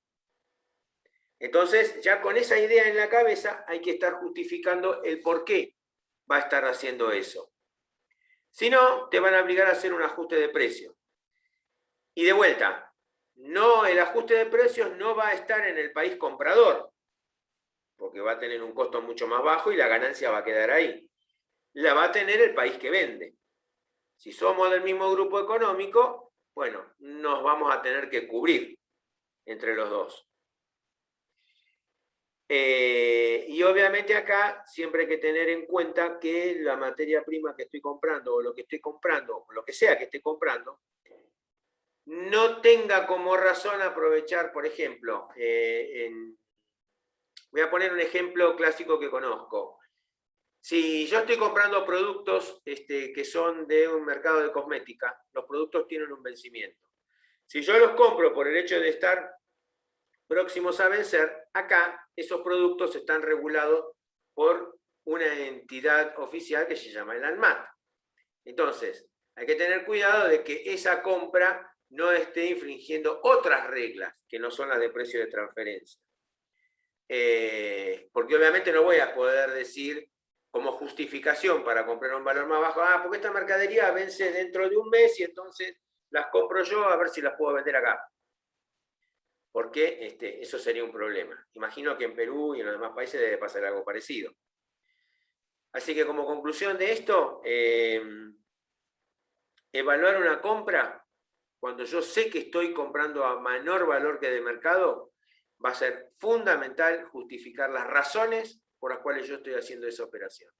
Entonces, ya con esa idea en la cabeza, hay que estar justificando el por qué va a estar haciendo eso. Si no, te van a obligar a hacer un ajuste de precio. Y de vuelta, no, el ajuste de precios no va a estar en el país comprador, porque va a tener un costo mucho más bajo y la ganancia va a quedar ahí. La va a tener el país que vende. Si somos del mismo grupo económico, bueno, nos vamos a tener que cubrir entre los dos. Y obviamente acá siempre hay que tener en cuenta que la materia prima que estoy comprando, o lo que estoy comprando, o lo que sea que esté comprando, no tenga como razón aprovechar, por ejemplo, voy a poner un ejemplo clásico que conozco. Si yo estoy comprando productos que son de un mercado de cosmética, los productos tienen un vencimiento. Si yo los compro por el hecho de estar próximos a vencer, acá esos productos están regulados por una entidad oficial que se llama el ANMAT. Entonces, hay que tener cuidado de que esa compra no esté infringiendo otras reglas que no son las de precio de transferencia. Porque obviamente no voy a poder decir como justificación para comprar un valor más bajo, porque esta mercadería vence dentro de un mes y entonces las compro yo a ver si las puedo vender acá. Porque eso sería un problema. Imagino que en Perú y en los demás países debe pasar algo parecido. Así que como conclusión de esto, evaluar una compra, cuando yo sé que estoy comprando a menor valor que de mercado, va a ser fundamental justificar las razones por las cuales yo estoy haciendo esa operación.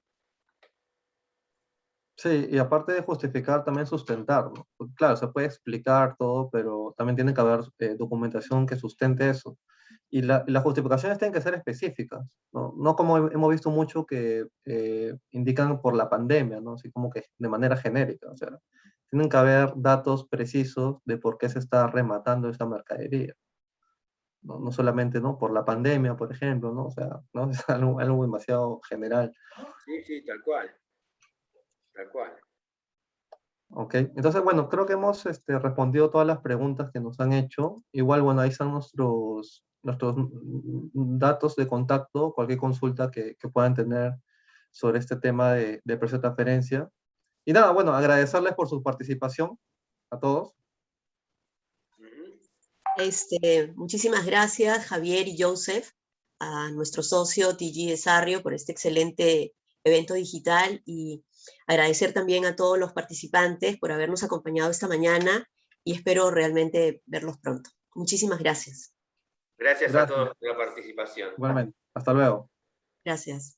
Sí, y aparte de justificar, también sustentar, ¿no? Porque, claro, se puede explicar todo, pero también tiene que haber documentación que sustente eso. Y las justificaciones tienen que ser específicas, ¿no? No como hemos visto mucho que indican por la pandemia, ¿no? Así como que de manera genérica. O sea, tienen que haber datos precisos de por qué se está rematando esta mercadería. No, no solamente, ¿no? Por la pandemia, por ejemplo, ¿no? O sea, ¿no? Es algo demasiado general. Sí, sí, tal cual. Tal cual. Ok, entonces, bueno, creo que hemos respondido todas las preguntas que nos han hecho. Igual, bueno, ahí están nuestros datos de contacto, cualquier consulta que puedan tener sobre este tema de precio de transferencia. Y nada, bueno, agradecerles por su participación a todos. Muchísimas gracias, Javier y Joseph, a nuestro socio TG Sarrio por este excelente evento digital, y agradecer también a todos los participantes por habernos acompañado esta mañana, y espero realmente verlos pronto. Muchísimas gracias. Gracias a todos por la participación. Igualmente. Hasta luego. Gracias.